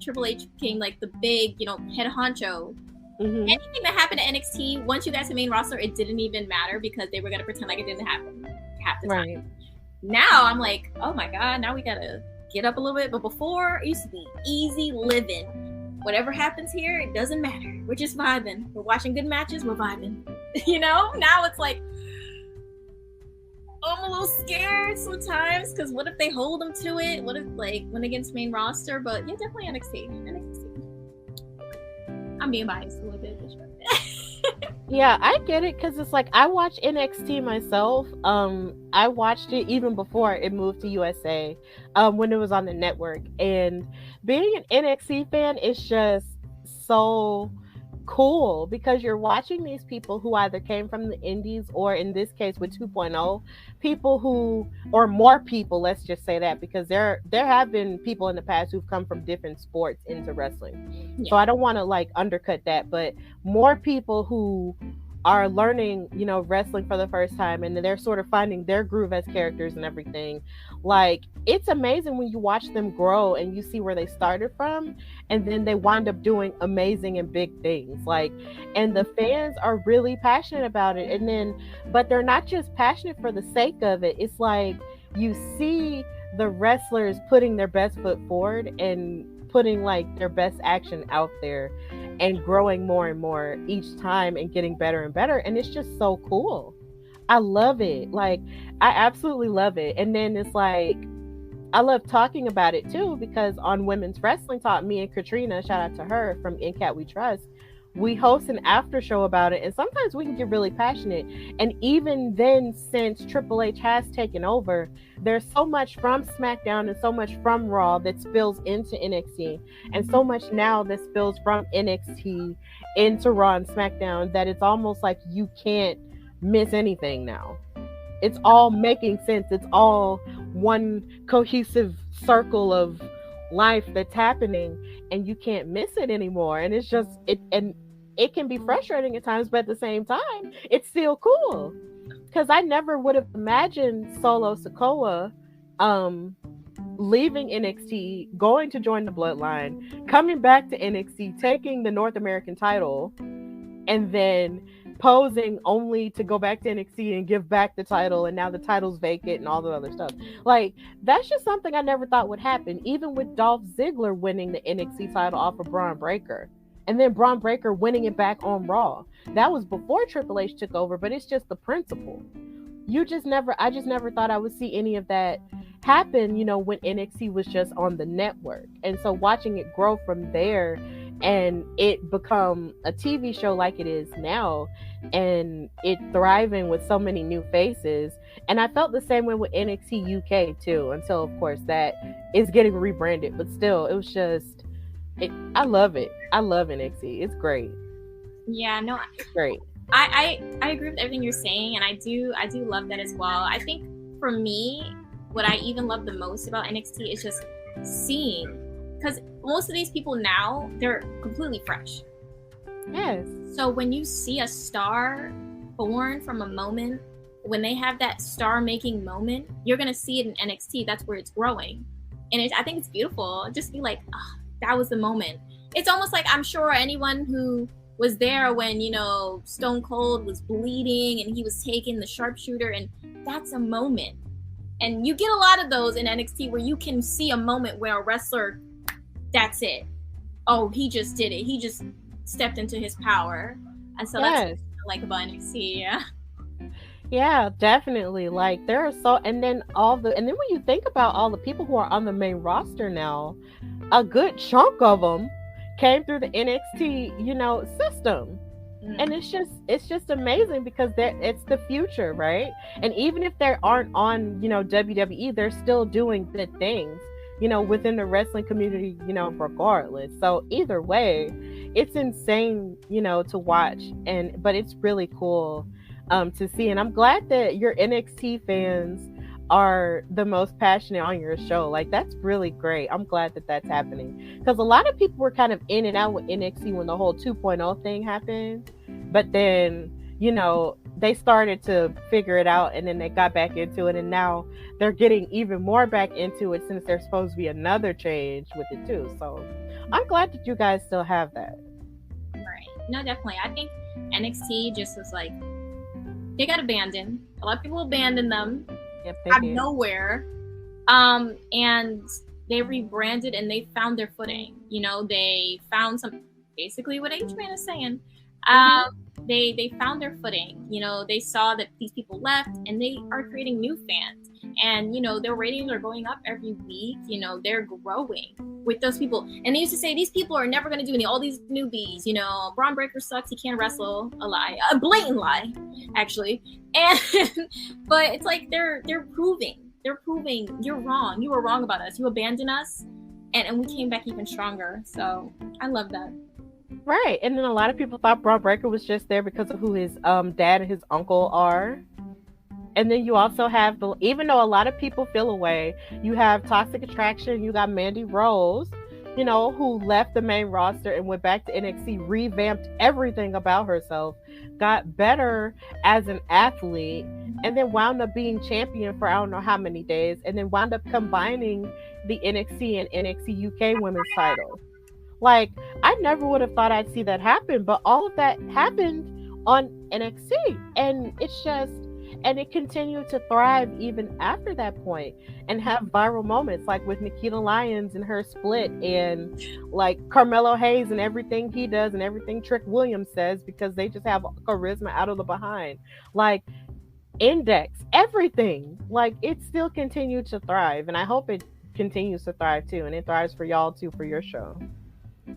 Speaker 2: Triple H became like the big, head honcho, anything that happened to NXT, once you got to the main roster, it didn't even matter, because they were going to pretend like it didn't happen half the time. Right. Now I'm like, oh my God, now we got to get up a little bit. But before, it used to be easy living. Whatever happens here, it doesn't matter. We're just vibing. We're watching good matches. We're vibing. Now it's like, I'm a little scared sometimes, because what if they hold them to it? What if, like, when against main roster? But yeah, definitely NXT. I'm being biased a little bit.
Speaker 3: Yeah, I get it, because it's like, I watch NXT myself. I watched it even before it moved to USA, when it was on the network. And being an NXT fan is just so cool because you're watching these people who either came from the indies or in this case with 2.0 people who, or more people, let's just say that, because there have been people in the past who've come from different sports into wrestling. So I don't want to like undercut that, but more people who are learning, you know, wrestling for the first time, and they're sort of finding their groove as characters and everything. Like, it's amazing when you watch them grow and you see where they started from, and then they wind up doing amazing and big things. Like, and the fans are really passionate about it. And then, but they're not just passionate for the sake of it. It's like you see the wrestlers putting their best foot forward and putting like their best action out there and growing more and more each time and getting better and better. And it's just so cool. I love it. Like, I absolutely love it. And then it's like, I love talking about it too, because on Women's Wrestling Talk, me and Katrina, shout out to her from In Cat We Trust, we host an after show about it, and sometimes we can get really passionate. And even then, since Triple H has taken over, there's so much from SmackDown and so much from Raw that spills into NXT, and so much now that spills from NXT into Raw and SmackDown that it's almost like you can't miss anything now. It's all making sense. It's all one cohesive circle of life that's happening, and you can't miss it anymore. And it's just it can be frustrating at times, but at the same time it's still cool, because I never would have imagined Solo Sikoa leaving NXT, going to join the Bloodline, coming back to NXT, taking the North American title, and then posing only to go back to NXT and give back the title, and now the title's vacant and all the other stuff. Like, that's just something I never thought would happen, even with Dolph Ziggler winning the NXT title off of Braun Breaker, and then Braun Breaker winning it back on Raw. That was before Triple H took over, but it's just the principle. I just never thought I would see any of that happen, you know, when NXT was just on the network. And so watching it grow from there and it become a TV show like it is now, and it thriving with so many new faces. And I felt the same way with NXT UK too, until of course that is getting rebranded. But still, it was just, I love it. I love NXT. It's great.
Speaker 2: Yeah, no,
Speaker 3: it's great.
Speaker 2: I agree with everything you're saying, and I do love that as well. I think for me, what I even love the most about NXT is just seeing, because most of these people now, they're completely fresh.
Speaker 3: Yes.
Speaker 2: So when you see a star born from a moment, when they have that star-making moment, you're gonna see it in NXT. That's where it's growing, and I think it's beautiful. Just be like, oh, that was the moment. It's almost like, I'm sure anyone who was there when, you know, Stone Cold was bleeding and he was taking the sharpshooter, and that's a moment. And you get a lot of those in NXT where you can see a moment where a wrestler, that's it. Oh, he just did it. He just stepped into his power. And so that's what I like about NXT, yeah.
Speaker 3: Yeah, definitely. Like, there are so, and then when you think about all the people who are on the main roster now, a good chunk of them came through the NXT, you know, system. And it's just amazing, because it's the future, right? And even if they aren't on, you know, WWE, they're still doing good things, you know, within the wrestling community, you know, regardless. So either way, it's insane, you know, to watch, but it's really cool to see. And I'm glad that your NXT fans are the most passionate on your show. Like, that's really great. I'm glad that that's happening, because a lot of people were kind of in and out with NXT when the whole 2.0 thing happened, but then, you know, they started to figure it out, and then they got back into it, and now they're getting even more back into it, since there's supposed to be another change with it too. So I'm glad that you guys still have that.
Speaker 2: Right. No, definitely. I think NXT just was like, they got abandoned. A lot of people abandoned them.
Speaker 3: Yep,
Speaker 2: out of nowhere, and they rebranded and they found their footing. You know, they found basically what H-Man is saying. They found their footing. You know, they saw that these people left, and they are creating new fans. And, you know, their ratings are going up every week. You know, they're growing with those people. And they used to say, these people are never going to do all these newbies. You know, Braun Breaker sucks. He can't wrestle. A lie. A blatant lie, actually. And, but it's like they're proving. They're proving you're wrong. You were wrong about us. You abandoned us. And we came back even stronger. So I love that.
Speaker 3: Right. And then a lot of people thought Braun Breaker was just there because of who his dad and his uncle are. And then you also have even though a lot of people feel away, you have Toxic Attraction, you got Mandy Rose, you know, who left the main roster and went back to NXT, revamped everything about herself, got better as an athlete, and then wound up being champion for I don't know how many days, and then wound up combining the NXT and NXT UK women's title. Like, I never would have thought I'd see that happen, but all of that happened on NXT. And it's just, and it continued to thrive even after that point and have viral moments like with Nikita Lyons and her split, and like Carmelo Hayes and everything he does and everything Trick Williams says, because they just have charisma out of the behind. Like Index, everything. Like, it still continued to thrive, and I hope it continues to thrive too, and it thrives for y'all too for your show.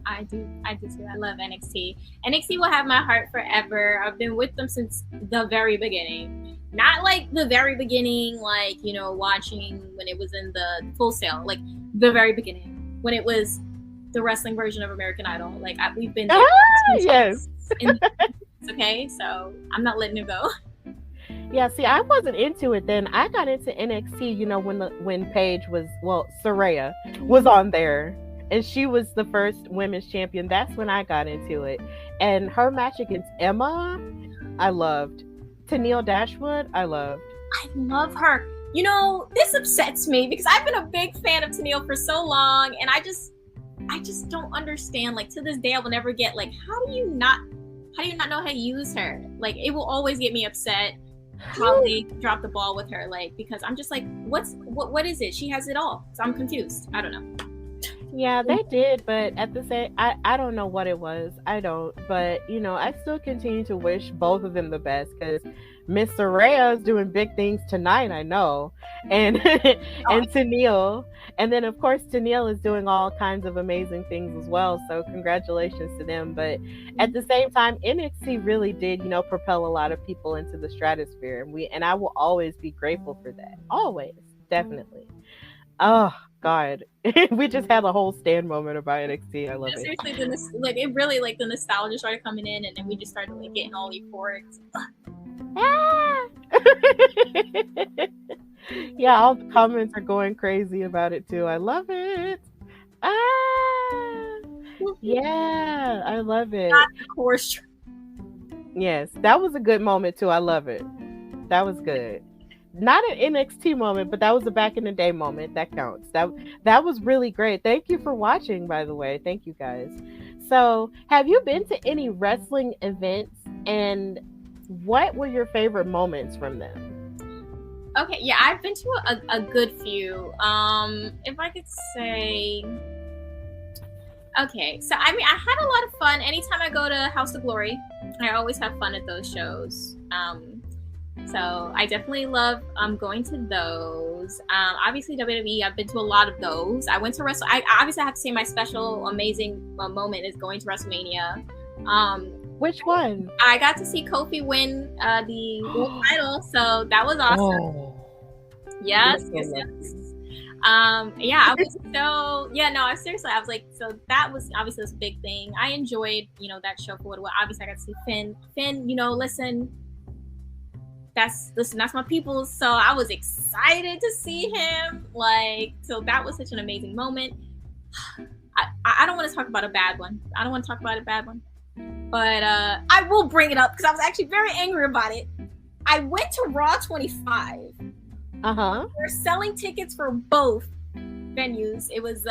Speaker 2: I do too. I love NXT. NXT will have my heart forever. I've been with them since the very beginning. Not like the very beginning, like, you know, watching when it was in the Full Sail, like the very beginning, when it was the wrestling version of American Idol. Like, we've been there.
Speaker 3: Yes.
Speaker 2: Okay, so I'm not letting it go.
Speaker 3: Yeah, see, I wasn't into it then. I got into NXT, you know, when Paige was, well, Saraya was on there. And she was the first women's champion. That's when I got into it. And her match against Emma, I loved. Tennille Dashwood, I loved.
Speaker 2: I love her. You know, this upsets me because I've been a big fan of Tennille for so long, and I just don't understand. Like, to this day, I will never get, like, how do you not know how to use her? Like, it will always get me upset how they drop the ball with her. Like, because I'm just like, what is it? She has it all. So I'm confused. I don't know.
Speaker 3: Yeah, they did, but at the same, I don't know what it was. I don't, but you know, I still continue to wish both of them the best, because Miss Saraya is doing big things tonight, I know, and and Tennille, and then of course Tennille is doing all kinds of amazing things as well. So congratulations to them. But at the same time, NXT really did, you know, propel a lot of people into the stratosphere, and I will always be grateful for that. Always, definitely. Oh God, we just had a whole stand moment about NXT. I love it.
Speaker 2: Seriously, like, it really, like, the nostalgia started coming in, and then we just started, like, getting all euphoric.
Speaker 3: Ah! Yeah, all the comments are going crazy about it too. I love it. Ah, yeah, I love it.
Speaker 2: Of course.
Speaker 3: Yes, that was a good moment too. I love it. That was good. Not an NXT moment, but that was a back in the day moment. That counts. That was really great. Thank you for watching, by the way. Thank you, guys. So, have you been to any wrestling events, and what were your favorite moments from them?
Speaker 2: Okay, yeah, I've been to a good few. If I could say, okay, so I mean, I had a lot of fun. Anytime I go to House of Glory, I always have fun at those shows. So I definitely love going to those. Obviously WWE, I've been to a lot of those. I went to I obviously have to say my special amazing moment is going to WrestleMania.
Speaker 3: Which one?
Speaker 2: I got to see Kofi win the world title, so that was awesome.
Speaker 3: Oh.
Speaker 2: Yes. Yeah, I was seriously, I was like, so that was obviously this big thing. I enjoyed, you know, that show for what it was. Obviously I got to see Finn, you know, listen, that's my people. So I was excited to see him. Like, so that was such an amazing moment. I don't want to talk about a bad one. But I will bring it up because I was actually very angry about it. I went to Raw 25. We're selling tickets for both venues. It was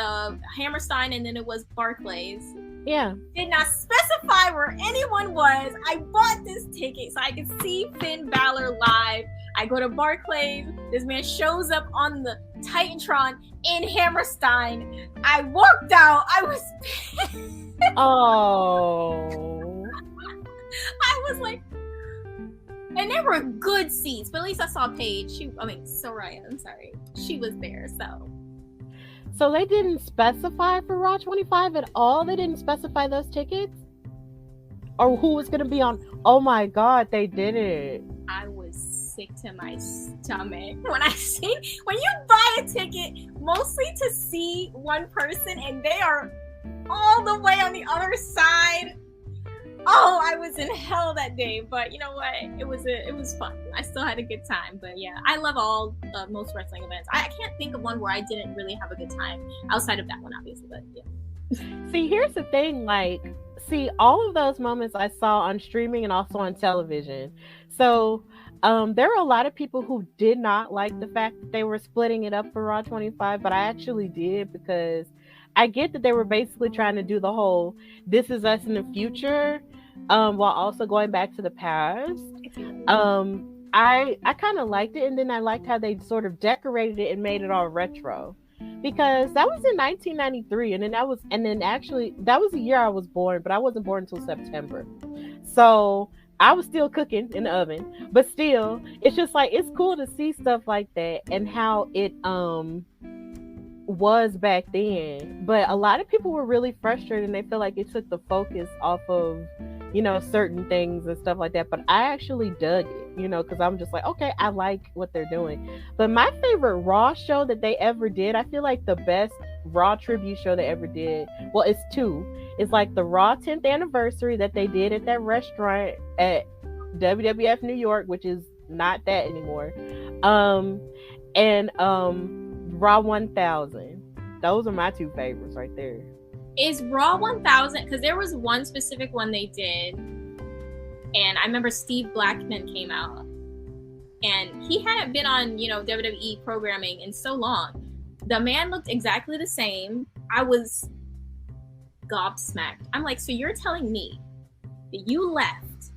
Speaker 2: Hammerstein and then it was Barclays.
Speaker 3: Yeah.
Speaker 2: Did not specify where anyone was. I bought this ticket so I could see Finn Balor live. I go to Barclays. This man shows up on the Titantron in Hammerstein. I walked out. I was pissed.
Speaker 3: Oh.
Speaker 2: I was like, and there were good seats, but at least I saw Paige. Soraya, I'm sorry. She was there, so.
Speaker 3: So they didn't specify for Raw 25 at all? They didn't specify those tickets? Or who was going to be on? Oh my God, they did it.
Speaker 2: I was sick to my stomach. When you buy a ticket, mostly to see one person, and they are all the way on the other side Oh, I was in hell that day, but you know what? It was fun. I still had a good time. But yeah, I love all most wrestling events. I can't think of one where I didn't really have a good time outside of that one, obviously. But yeah.
Speaker 3: See, here's the thing. Like, see, all of those moments I saw on streaming and also on television. So there were a lot of people who did not like the fact that they were splitting it up for Raw 25, but I actually did, because I get that they were basically trying to do the whole "this is us in the future," while also going back to the past. I kind of liked it, and then I liked how they sort of decorated it and made it all retro, because that was in 1993, and then actually that was the year I was born, but I wasn't born until September, so I was still cooking in the oven. But still, it's just like, it's cool to see stuff like that and how it was back then. But a lot of people were really frustrated, and they feel like it took the focus off of, you know, certain things and stuff like that. But I actually dug it, you know, because I'm just like, okay, I like what they're doing. But my favorite Raw show that they ever did, I feel like the best Raw tribute show they ever did, well, it's two. It's like the Raw 10th anniversary that they did at that restaurant at WWF New York, which is not that anymore, and Raw 1000. Those are my two favorites right there.
Speaker 2: Is Raw 1000, because there was one specific one they did, and I remember Steve Blackman came out, and he hadn't been on, you know, WWE programming in so long. The man looked exactly the same. I was gobsmacked. I'm like, so you're telling me that you left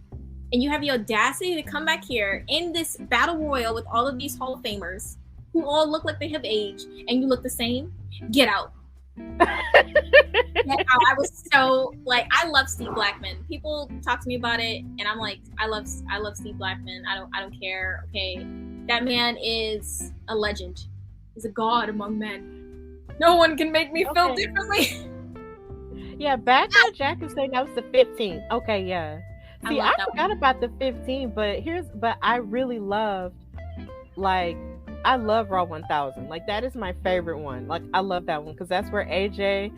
Speaker 2: and you have the audacity to come back here in this battle royal with all of these Hall of Famers who all look like they have aged, and you look the same? Get out. Get out. I was so, like, I love Steve Blackman. People talk to me about it, and I'm like, I love Steve Blackman. I don't care. Okay, that man is a legend. He's a god among men. No one can make me feel differently.
Speaker 3: Yeah, back on Jack is saying that was the 15th. Okay, yeah. See, I forgot about the 15th, but I really loved, like, I love Raw 1000. Like, that is my favorite one. Like, I love that one because that's where AJ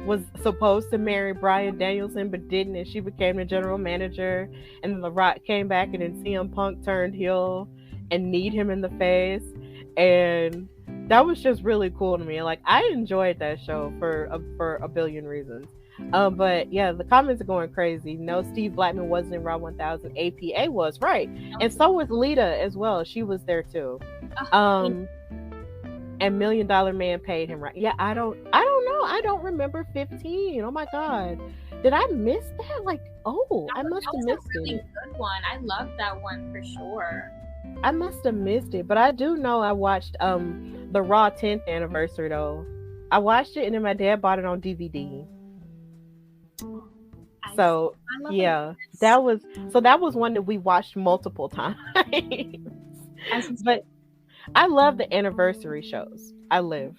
Speaker 3: was supposed to marry Bryan Danielson but didn't, and she became the general manager, and then The Rock came back, and then CM Punk turned heel and kneed him in the face, and that was just really cool to me. Like, I enjoyed that show for a billion reasons. But yeah, the comments are going crazy. No, Steve Blackman wasn't in Raw 1000. APA was, right, and so was Lita as well. She was there too. And $1 Million Man paid him, right? Yeah, I don't know. I don't remember 15. Oh my god, did I miss that? Like, I must have missed it. Really
Speaker 2: good one. I loved that one for sure.
Speaker 3: I must have missed it, but I do know I watched the Raw 10th anniversary though. I watched it, and then my dad bought it on DVD. So yeah, that was one that we watched multiple times. But I love the anniversary shows.
Speaker 2: Because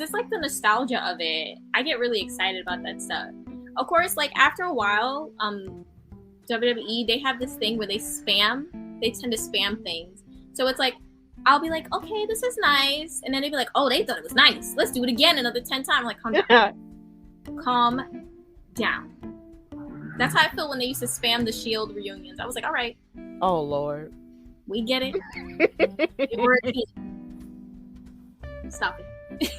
Speaker 2: it's like the nostalgia of it. I get really excited about that stuff. Of course, like after a while, WWE, they have this thing where they tend to spam things. So it's like, I'll be like, okay, this is nice, and then they'd be like, oh, they thought it was nice. Let's do it again another 10 times. I'm like, calm down. Calm down. That's how I feel when they used to spam the Shield reunions. I was like, all right.
Speaker 3: Oh Lord.
Speaker 2: We get it. We're a team. Stop it.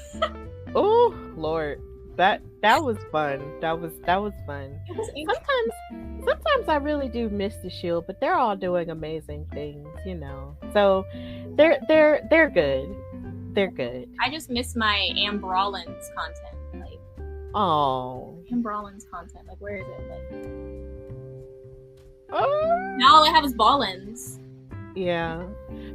Speaker 3: Oh Lord. That was fun. That was fun. Sometimes I really do miss the Shield, but they're all doing amazing things, you know. So they're good. They're good.
Speaker 2: I just miss my Amber Rollins content. Amber Rollins content. Like, where is it? Like, now all I have is Ballins.
Speaker 3: Yeah,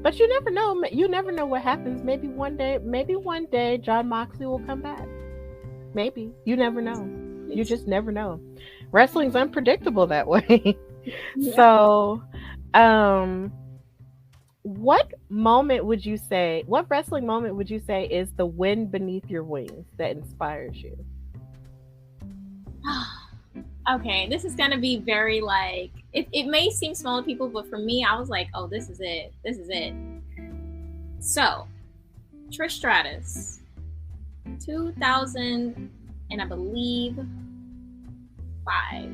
Speaker 3: but you never know. You never know what happens. Maybe one day, Jon Moxley will come back. Maybe. You never know. You just never know. Wrestling's unpredictable that way. Yeah. So, what wrestling moment would you say is the wind beneath your wings that inspires you?
Speaker 2: Okay, this is gonna be very like, it may seem small to people, but for me, I was like, oh, this is it. So, Trish Stratus, 2000, and I believe 5.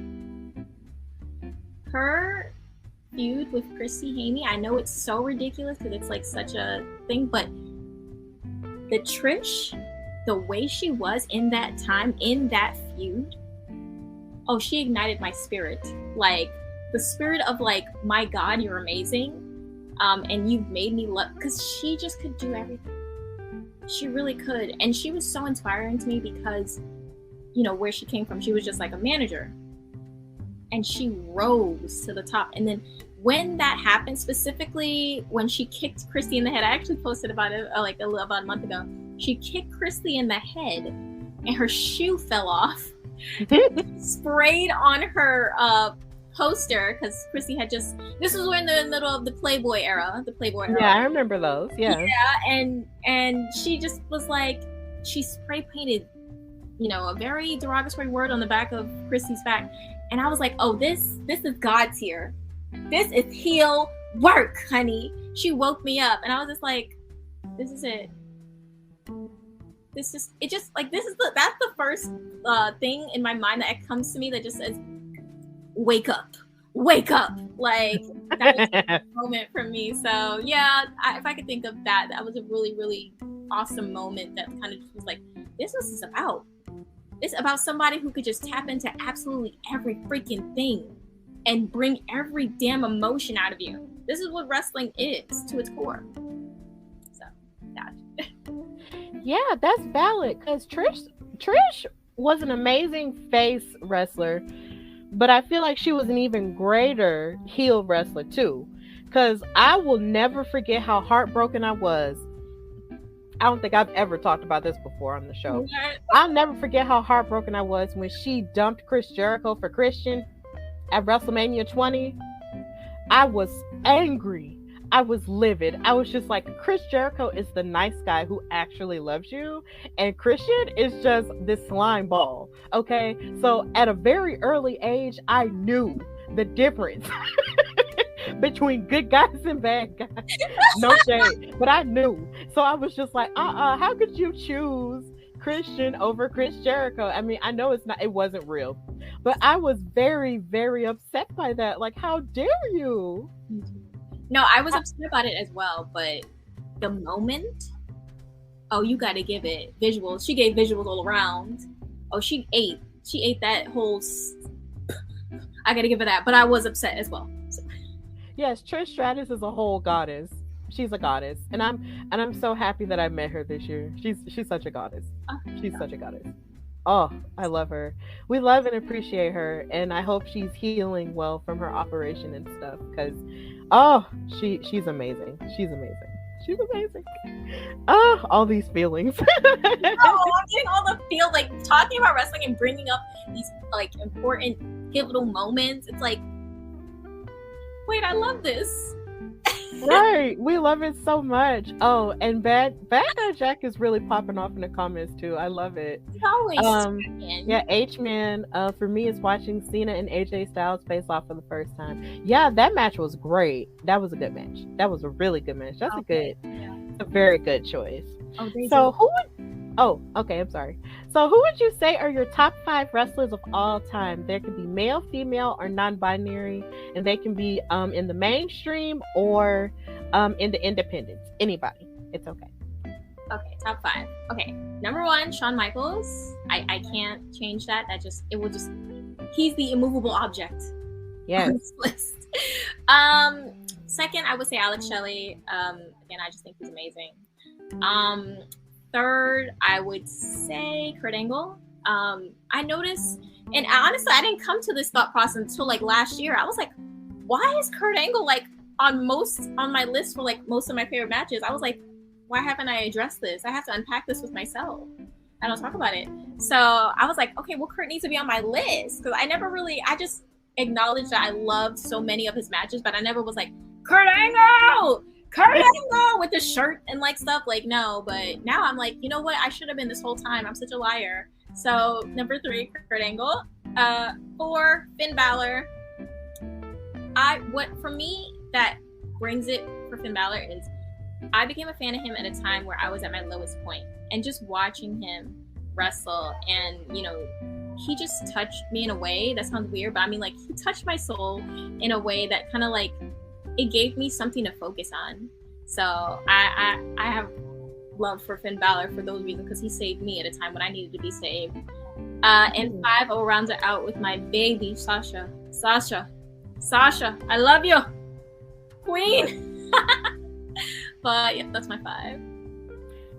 Speaker 2: Her feud with Christy Haney, I know it's so ridiculous because it's like such a thing, but the Trish, the way she was in that time, in that feud, oh, she ignited my spirit. Like, the spirit of like, my God, you're amazing. And you've made me love, because she just could do everything. She really could. And she was so inspiring to me because, you know, where she came from, she was just like a manager. And she rose to the top. And then when that happened, specifically when she kicked Christy in the head, I actually posted about it about a month ago. She kicked Christy in the head and her shoe fell off. Sprayed on her poster, because Christy had just, this was in the middle of the Playboy era.
Speaker 3: Yeah, I remember those. Yeah,
Speaker 2: and she just was like, she spray painted, you know, a very derogatory word on the back of Christy's back, and I was like, oh, this is God's here. This is heel work, honey. She woke me up, and I was just like, this is it. That's the first thing in my mind that comes to me that just says, wake up. Like, that was a moment for me. So yeah, if I could think of that was a really, really awesome moment that kind of was like, this is about. It's about somebody who could just tap into absolutely every freaking thing and bring every damn emotion out of you. This is what wrestling is to its core. So, that.
Speaker 3: Yeah, that's valid, because Trish was an amazing face wrestler, but I feel like she was an even greater heel wrestler too, because I will never forget how heartbroken I was. I don't think I've ever talked about this before on the show. I'll never forget how heartbroken I was when she dumped Chris Jericho for Christian at WrestleMania 20. I was angry. I was livid. I was just like, Chris Jericho is the nice guy who actually loves you, and Christian is just this slime ball. Okay, so at a very early age, I knew the difference between good guys and bad guys. No shade, but I knew. So I was just like, how could you choose Christian over Chris Jericho? I mean, I know it wasn't real, but I was very, very upset by that. Like, how dare you?
Speaker 2: No, I was upset about it as well, but the moment, oh, you got to give it visuals. She gave visuals all around. Oh, she ate that whole, I got to give her that, but I was upset as well. So.
Speaker 3: Yes, Trish Stratus is a whole goddess. She's a goddess, and I'm so happy that I met her this year. She's such a goddess. She's such a goddess. Oh, I love her. We love and appreciate her, and I hope she's healing well from her operation and stuff, because she's amazing. She's amazing. Oh, all these feelings.
Speaker 2: I'm getting all the feel, like, talking about wrestling and bringing up these like important pivotal moments. It's like, wait, I love this.
Speaker 3: Right, we love it so much. Oh, and Bad Guy Jack is really popping off in the comments too. I love it. Yeah, H-Man. For me, is watching Cena and AJ Styles face off for the first time. Yeah, that match was great. That was a good match. That was a really good match. That's a very good choice. I'm sorry. So who would you say are your top 5 wrestlers of all time? There could be male, female, or non-binary, and they can be in the mainstream or in the independents. Anybody. It's okay.
Speaker 2: Okay, top 5. Okay, number 1, Shawn Michaels. I can't change that. He's the immovable object.
Speaker 3: Yes.
Speaker 2: On this list. Second, I would say Alex Shelley. Again, I just think he's amazing. Third, I would say Kurt Angle. I noticed, and honestly, I didn't come to this thought process until like last year. I was like, why is Kurt Angle like on my list for like most of my favorite matches? I was like, why haven't I addressed this? I have to unpack this with myself. I don't talk about it. So I was like, okay, well, Kurt needs to be on my list, because I just acknowledged that I loved so many of his matches, but I never was like, Kurt Angle with the shirt and like stuff. Like, no, but now I'm like, you know what? I should have been this whole time. I'm such a liar. So number 3, Kurt Angle. 4, Finn Balor. What for me that brings it for Finn Balor is I became a fan of him at a time where I was at my lowest point, and just watching him wrestle, and you know, he just touched me in a way that sounds weird, but I mean, like, he touched my soul in a way that kind of like, it gave me something to focus on. So I have love for Finn Balor for those reasons, because he saved me at a time when I needed to be saved. And 5, I will round it out with my baby Sasha. Sasha, I love you, queen. But yeah, that's my 5.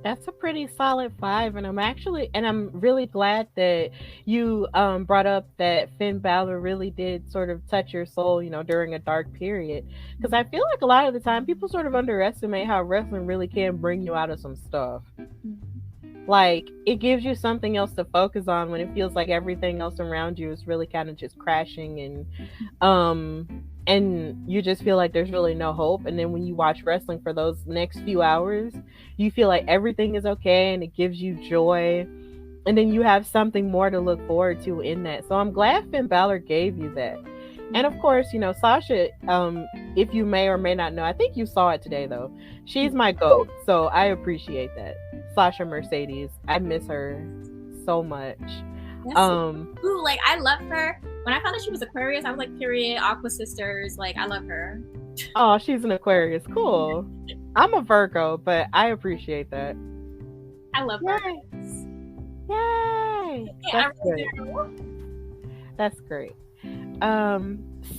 Speaker 3: That's a pretty solid 5, and I'm really glad that you brought up that Finn Balor really did sort of touch your soul, during a dark period. Because I feel like a lot of the time people sort of underestimate how wrestling really can bring you out of some stuff. Like, it gives you something else to focus on when it feels like everything else around you is really kind of just crashing, and you just feel like there's really no hope. And then when you watch wrestling for those next few hours, you feel like everything is okay and it gives you joy, and then you have something more to look forward to in that. So I'm glad Finn Balor gave you that. And of course, Sasha, if you may or may not know, I think you saw it today though, she's my GOAT, so I appreciate that. Sasha Mercedes, I miss her so much.
Speaker 2: Ooh, like, I love her. When I found out she was Aquarius, I was like, period, Aqua sisters, like, I love her.
Speaker 3: Oh, she's an Aquarius. Cool. I'm a Virgo, but I appreciate that.
Speaker 2: I love her.
Speaker 3: Yay!
Speaker 2: Yeah,
Speaker 3: That's great. That's great.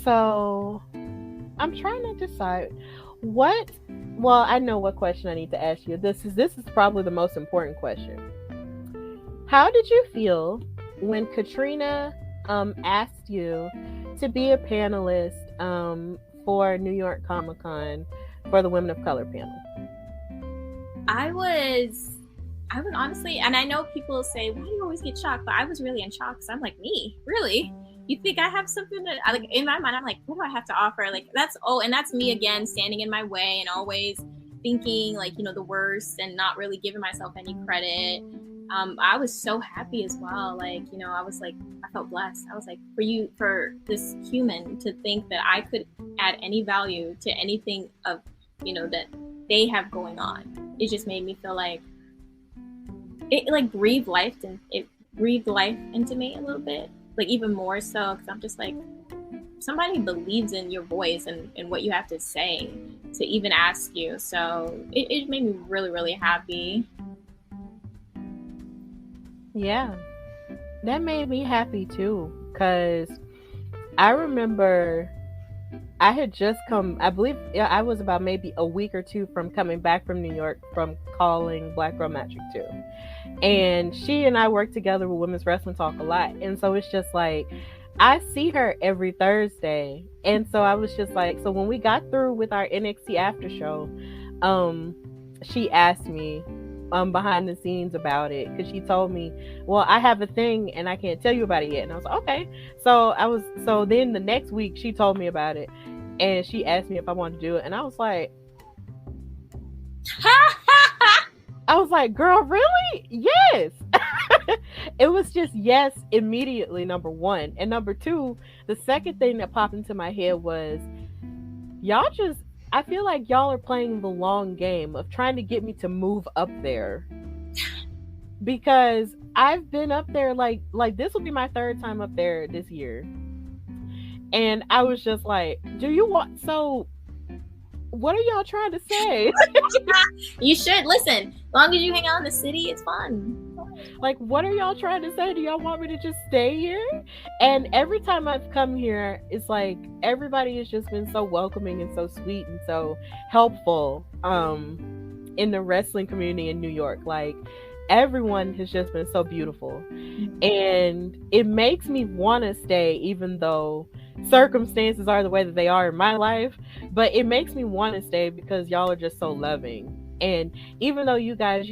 Speaker 3: So I'm trying to decide I know what question I need to ask you. This is probably the most important question. How did you feel when Katrina asked you to be a panelist for New York Comic Con for the Women of Color panel? I was
Speaker 2: honestly, and I know people say, why do you always get shocked? But I was really in shock, because I'm like, me? really? You think I have something that, like, in my mind, I'm like, what do I have to offer? Like, that's me again, standing in my way and always thinking, like, the worst and not really giving myself any credit. I was so happy as well. Like, I was like, I felt blessed. I was like, for this human to think that I could add any value to anything of, that they have going on. It just made me feel like it, like, breathed life into me a little bit. Like, even more so, because I'm just like, somebody believes in your voice and what you have to say to even ask you. So it made me really, really happy.
Speaker 3: Yeah, that made me happy too, because I remember I had just come, I believe I was about maybe a week or two from coming back from New York from calling Black Girl Magic 2. And she and I work together with Women's Wrestling Talk a lot. And so it's just like, I see her every Thursday. And so I was just like, so when we got through with our NXT after show, she asked me behind the scenes about it, because she told me, well, I have a thing and I can't tell you about it yet. And I was like, okay. So then the next week she told me about it, and she asked me if I wanted to do it. And I was like, girl, really? Yes. It was just yes immediately, number one. And number two, the second thing that popped into my head was, I feel like y'all are playing the long game of trying to get me to move up there. Because I've been up there, like this will be my 3rd time up there this year. And I was just like, what are y'all trying to say?
Speaker 2: You should listen. As long as you hang out in the city, it's fun.
Speaker 3: Like, what are y'all trying to say? Do y'all want me to just stay here? And every time I've come here, it's like everybody has just been so welcoming and so sweet and so helpful in the wrestling community in New York. Like, everyone has just been so beautiful. And it makes me want to stay, even though circumstances are the way that they are in my life. But it makes me want to stay because y'all are just so loving. And even though you guys,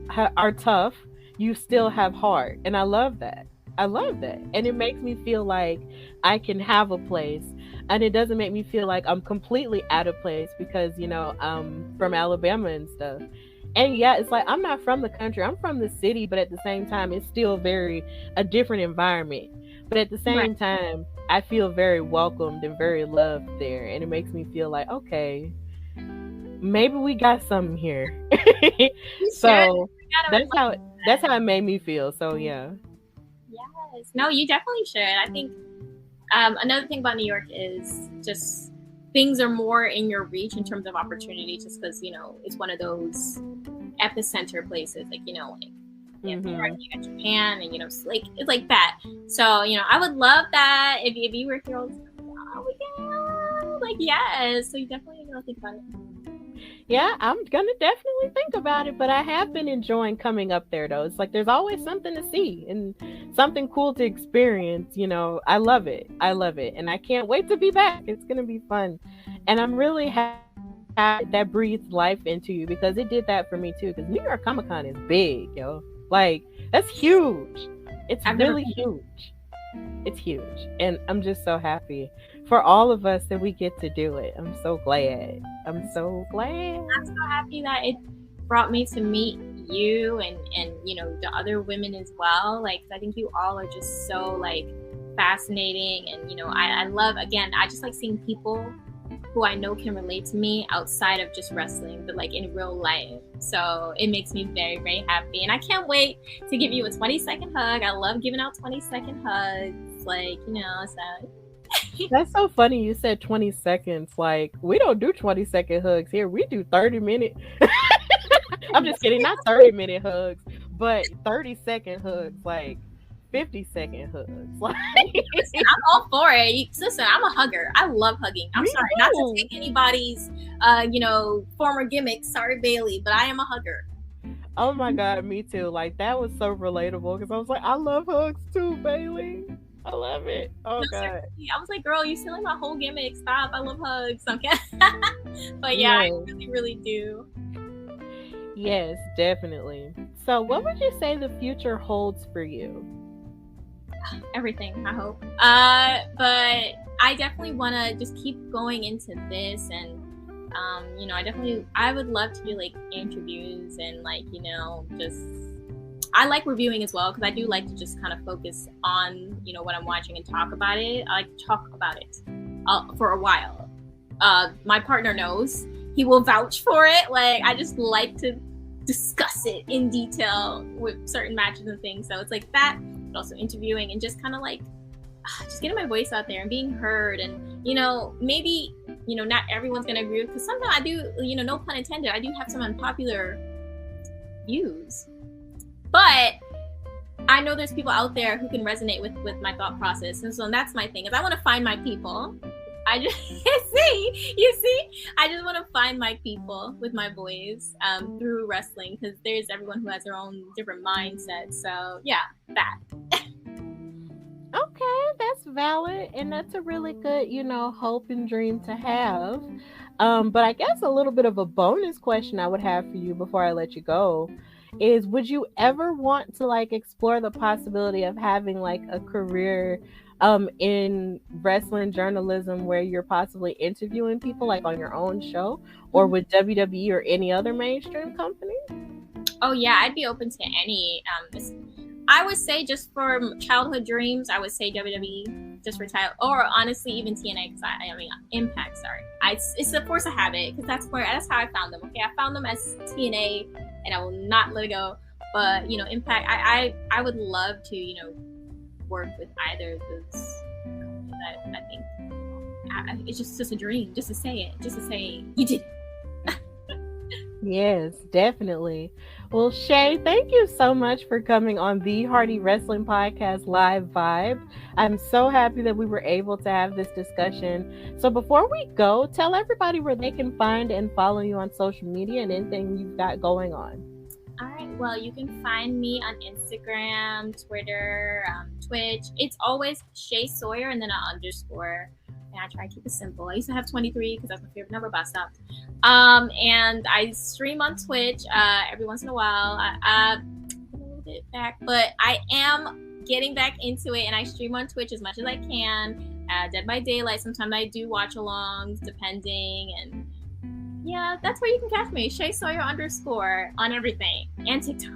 Speaker 3: are tough, you still have heart. And I love that. And it makes me feel like I can have a place. And it doesn't make me feel like I'm completely out of place because, I'm from Alabama and stuff. And yeah, it's like, I'm not from the country. I'm from the city, but at the same time, it's still a different environment. But at the same time, I feel very welcomed and very loved there. And it makes me feel like, okay, maybe we got something here. So that's how it made me feel. So yeah.
Speaker 2: Yes. No, you definitely should. I think another thing about New York is just things are more in your reach in terms of opportunity, just because, you know, it's one of those epicenter places, like, you know, like you got Japan, and, you know, like it's like that. So, you know, I would love that if you were here all the time. Oh yeah, like yes. So you definitely gonna think about it.
Speaker 3: Yeah, I'm gonna definitely think about it, but I have been enjoying coming up there though. It's like there's always something to see and something cool to experience, you know. I love it. And I can't wait to be back. It's gonna be fun. And I'm really happy that breathed life into you, because it did that for me too. Because New York Comic Con is big, yo. Like, that's huge. It's really huge. It's huge. And I'm just so happy for all of us that we get to do it. I'm so glad. I'm so happy
Speaker 2: that it brought me to meet you and you know, the other women as well. Like, I think you all are just so like fascinating, and you know, I love, again, I just like seeing people who I know can relate to me outside of just wrestling, but like in real life. So it makes me very, very happy. And I can't wait to give you a 20-second hug. I love giving out 20-second hugs. Like, you know, so.
Speaker 3: That's so funny you said 20 seconds. Like, we don't do 20-second hugs here. We do 30-minute. I'm just kidding. Not 30-minute hugs, but 30-second hugs. Like, 50-second hugs. Like,
Speaker 2: listen, I'm all for it. Listen, I'm a hugger. I love hugging. I'm sorry, not to take anybody's, you know, former gimmicks. Sorry, Bailey, but I am a hugger.
Speaker 3: Oh my God, me too. Like, that was so relatable, because I was like, I love hugs too, Bailey. I love it. Oh, no, God.
Speaker 2: Seriously. I was like, girl, you stealing my whole gimmick. Stop. I love hugs. Okay. But yeah, yes. I really, really do.
Speaker 3: Yes, definitely. So what would you say the future holds for you?
Speaker 2: Everything, I hope. But I definitely want to just keep going into this, and you know, I would love to do like interviews and like, you know, just I like reviewing as well, because I do like to just kind of focus on, you know, what I'm watching and talk about it. I like to talk about it for a while. My partner knows. He will vouch for it. Like, I just like to discuss it in detail with certain matches and things. So it's like that, but also interviewing and just kind of like just getting my voice out there and being heard. And, you know, maybe, you know, not everyone's going to agree with, because sometimes I do, you know, no pun intended, I do have some unpopular views. But I know there's people out there who can resonate with my thought process. And so that's my thing, is I want to find my people. I just you see, I just want to find my people with my voice through wrestling, because there's everyone who has their own different mindset. So yeah, that.
Speaker 3: Okay, that's valid, and that's a really good, you know, hope and dream to have. But I guess a little bit of a bonus question I would have for you before I let you go is, would you ever want to like explore the possibility of having like a career in wrestling journalism where you're possibly interviewing people like on your own show, or with WWE or any other mainstream company?
Speaker 2: Oh yeah, I'd be open to any. I would say, just for childhood dreams, I would say WWE, just for child, or honestly even TNA, because I mean Impact. Sorry, it's a force of habit, because that's how I found them. Okay, I found them as TNA, and I will not let it go. But you know, Impact, I would love to, you know, work with either of those companies. I think it's just a dream, just to say you did it.
Speaker 3: Yes, definitely. Well, Shay, thank you so much for coming on the Hardy Wrestling Podcast Live Vibe. I'm so happy that we were able to have this discussion. So before we go, tell everybody where they can find and follow you on social media and anything you've got going on.
Speaker 2: All right. Well, you can find me on Instagram, Twitter, Twitch. It's always Shay Sawyer and then an underscore. And I try to keep it simple. I used to have 23 because that's my favorite number, but I stopped. And I stream on Twitch every once in a while. A little bit back, but I am getting back into it, and I stream on Twitch as much as I can. Dead by Daylight. Sometimes I do watch alongs, depending, and yeah, that's where you can catch me. Shay Sawyer underscore on everything, and TikTok.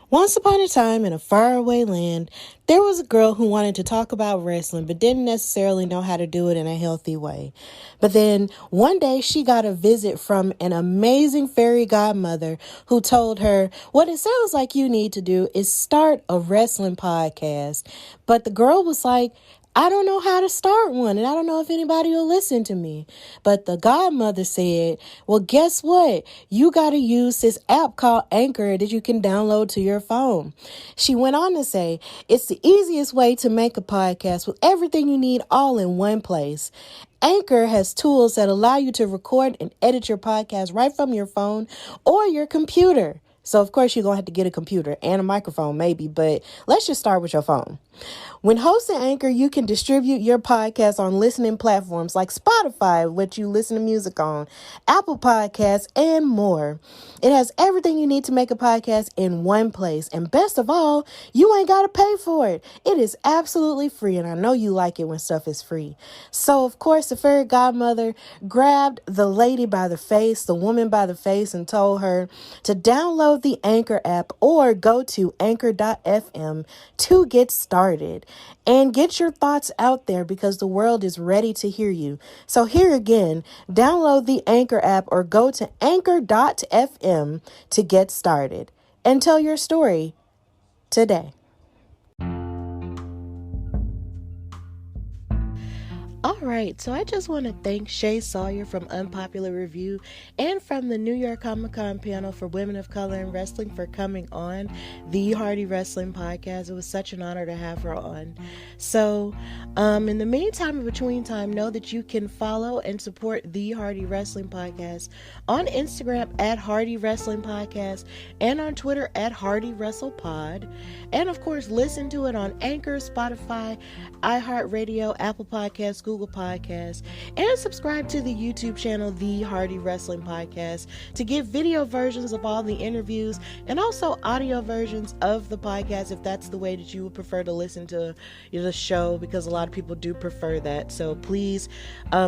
Speaker 1: Once upon a time in a faraway land, there was a girl who wanted to talk about wrestling but didn't necessarily know how to do it in a healthy way. But then one day she got a visit from an amazing fairy godmother who told her, what it sounds like you need to do is start a wrestling podcast. But the girl was like, I don't know how to start one, and I don't know if anybody will listen to me. But the godmother said, well, guess what? You got to use this app called Anchor that you can download to your phone. She went on to say, it's the easiest way to make a podcast with everything you need all in one place. Anchor has tools that allow you to record and edit your podcast right from your phone or your computer. So, of course, you're going to have to get a computer and a microphone, maybe, but let's just start with your phone. When hosting Anchor, you can distribute your podcast on listening platforms like Spotify, which you listen to music on, Apple Podcasts, and more. It has everything you need to make a podcast in one place. And best of all, you ain't got to pay for it. It is absolutely free, and I know you like it when stuff is free. So, of course, the fairy godmother grabbed the lady by the face, the woman by the face, and told her to download the Anchor app or go to anchor.fm to get started. And get your thoughts out there because the world is ready to hear you. So here again, download the Anchor app or go to anchor.fm to get started and tell your story today. All right, so I just want to thank Shay Sawyer from Unpopular Review and from the New York Comic Con panel for Women of Color in Wrestling for coming on the Hardy Wrestling Podcast. It was such an honor to have her on. So, in the meantime, in between time, know that you can follow and support the Hardy Wrestling Podcast on Instagram at Hardy Wrestling Podcast and on Twitter at Hardy Wrestle Pod. And of course, listen to it on Anchor, Spotify, iHeartRadio, Apple Podcasts, Google Podcasts, and subscribe to the YouTube channel, The Hardy Wrestling Podcast, to get video versions of all the interviews and also audio versions of the podcast if that's the way that you would prefer to listen to the show, because a lot of people do prefer that. So please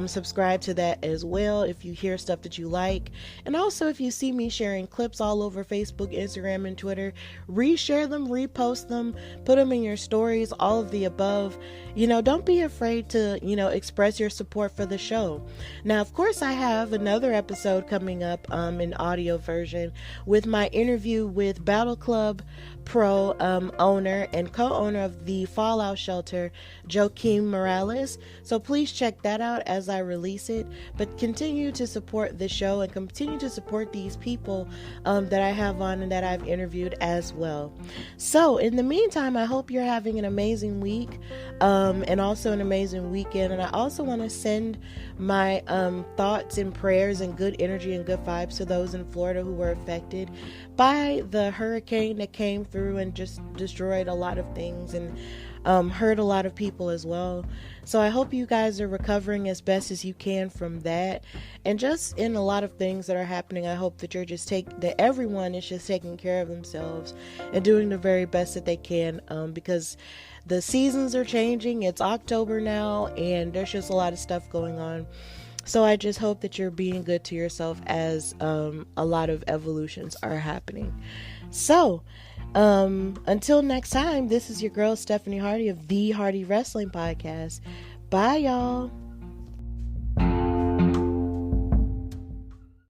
Speaker 1: subscribe to that as well if you hear stuff that you like. And also, if you see me sharing clips all over Facebook, Instagram, and Twitter, reshare them, repost them, put them in your stories, all of the above. Don't be afraid to, express your support for the show. Now, of course, I have another episode coming up in audio version with my interview with Battle Club Pro owner and co-owner of the Fallout Shelter, Joaquin Morales. So please check that out as I release it. But continue to support the show and continue to support these people that I have on and that I've interviewed as well. So in the meantime, I hope you're having an amazing week and also an amazing weekend. And I also want to send my thoughts and prayers and good energy and good vibes to those in Florida who were affected by the hurricane that came through and just destroyed a lot of things and hurt a lot of people as well. So I hope you guys are recovering as best as you can from that. And just in a lot of things that are happening, I hope that that everyone is just taking care of themselves and doing the very best that they can, because the seasons are changing. It's October now, and there's just a lot of stuff going on. So I just hope that you're being good to yourself as a lot of evolutions are happening. So until next time, this is your girl Stephanie Hardy of The Hardy Wrestling Podcast. Bye, y'all.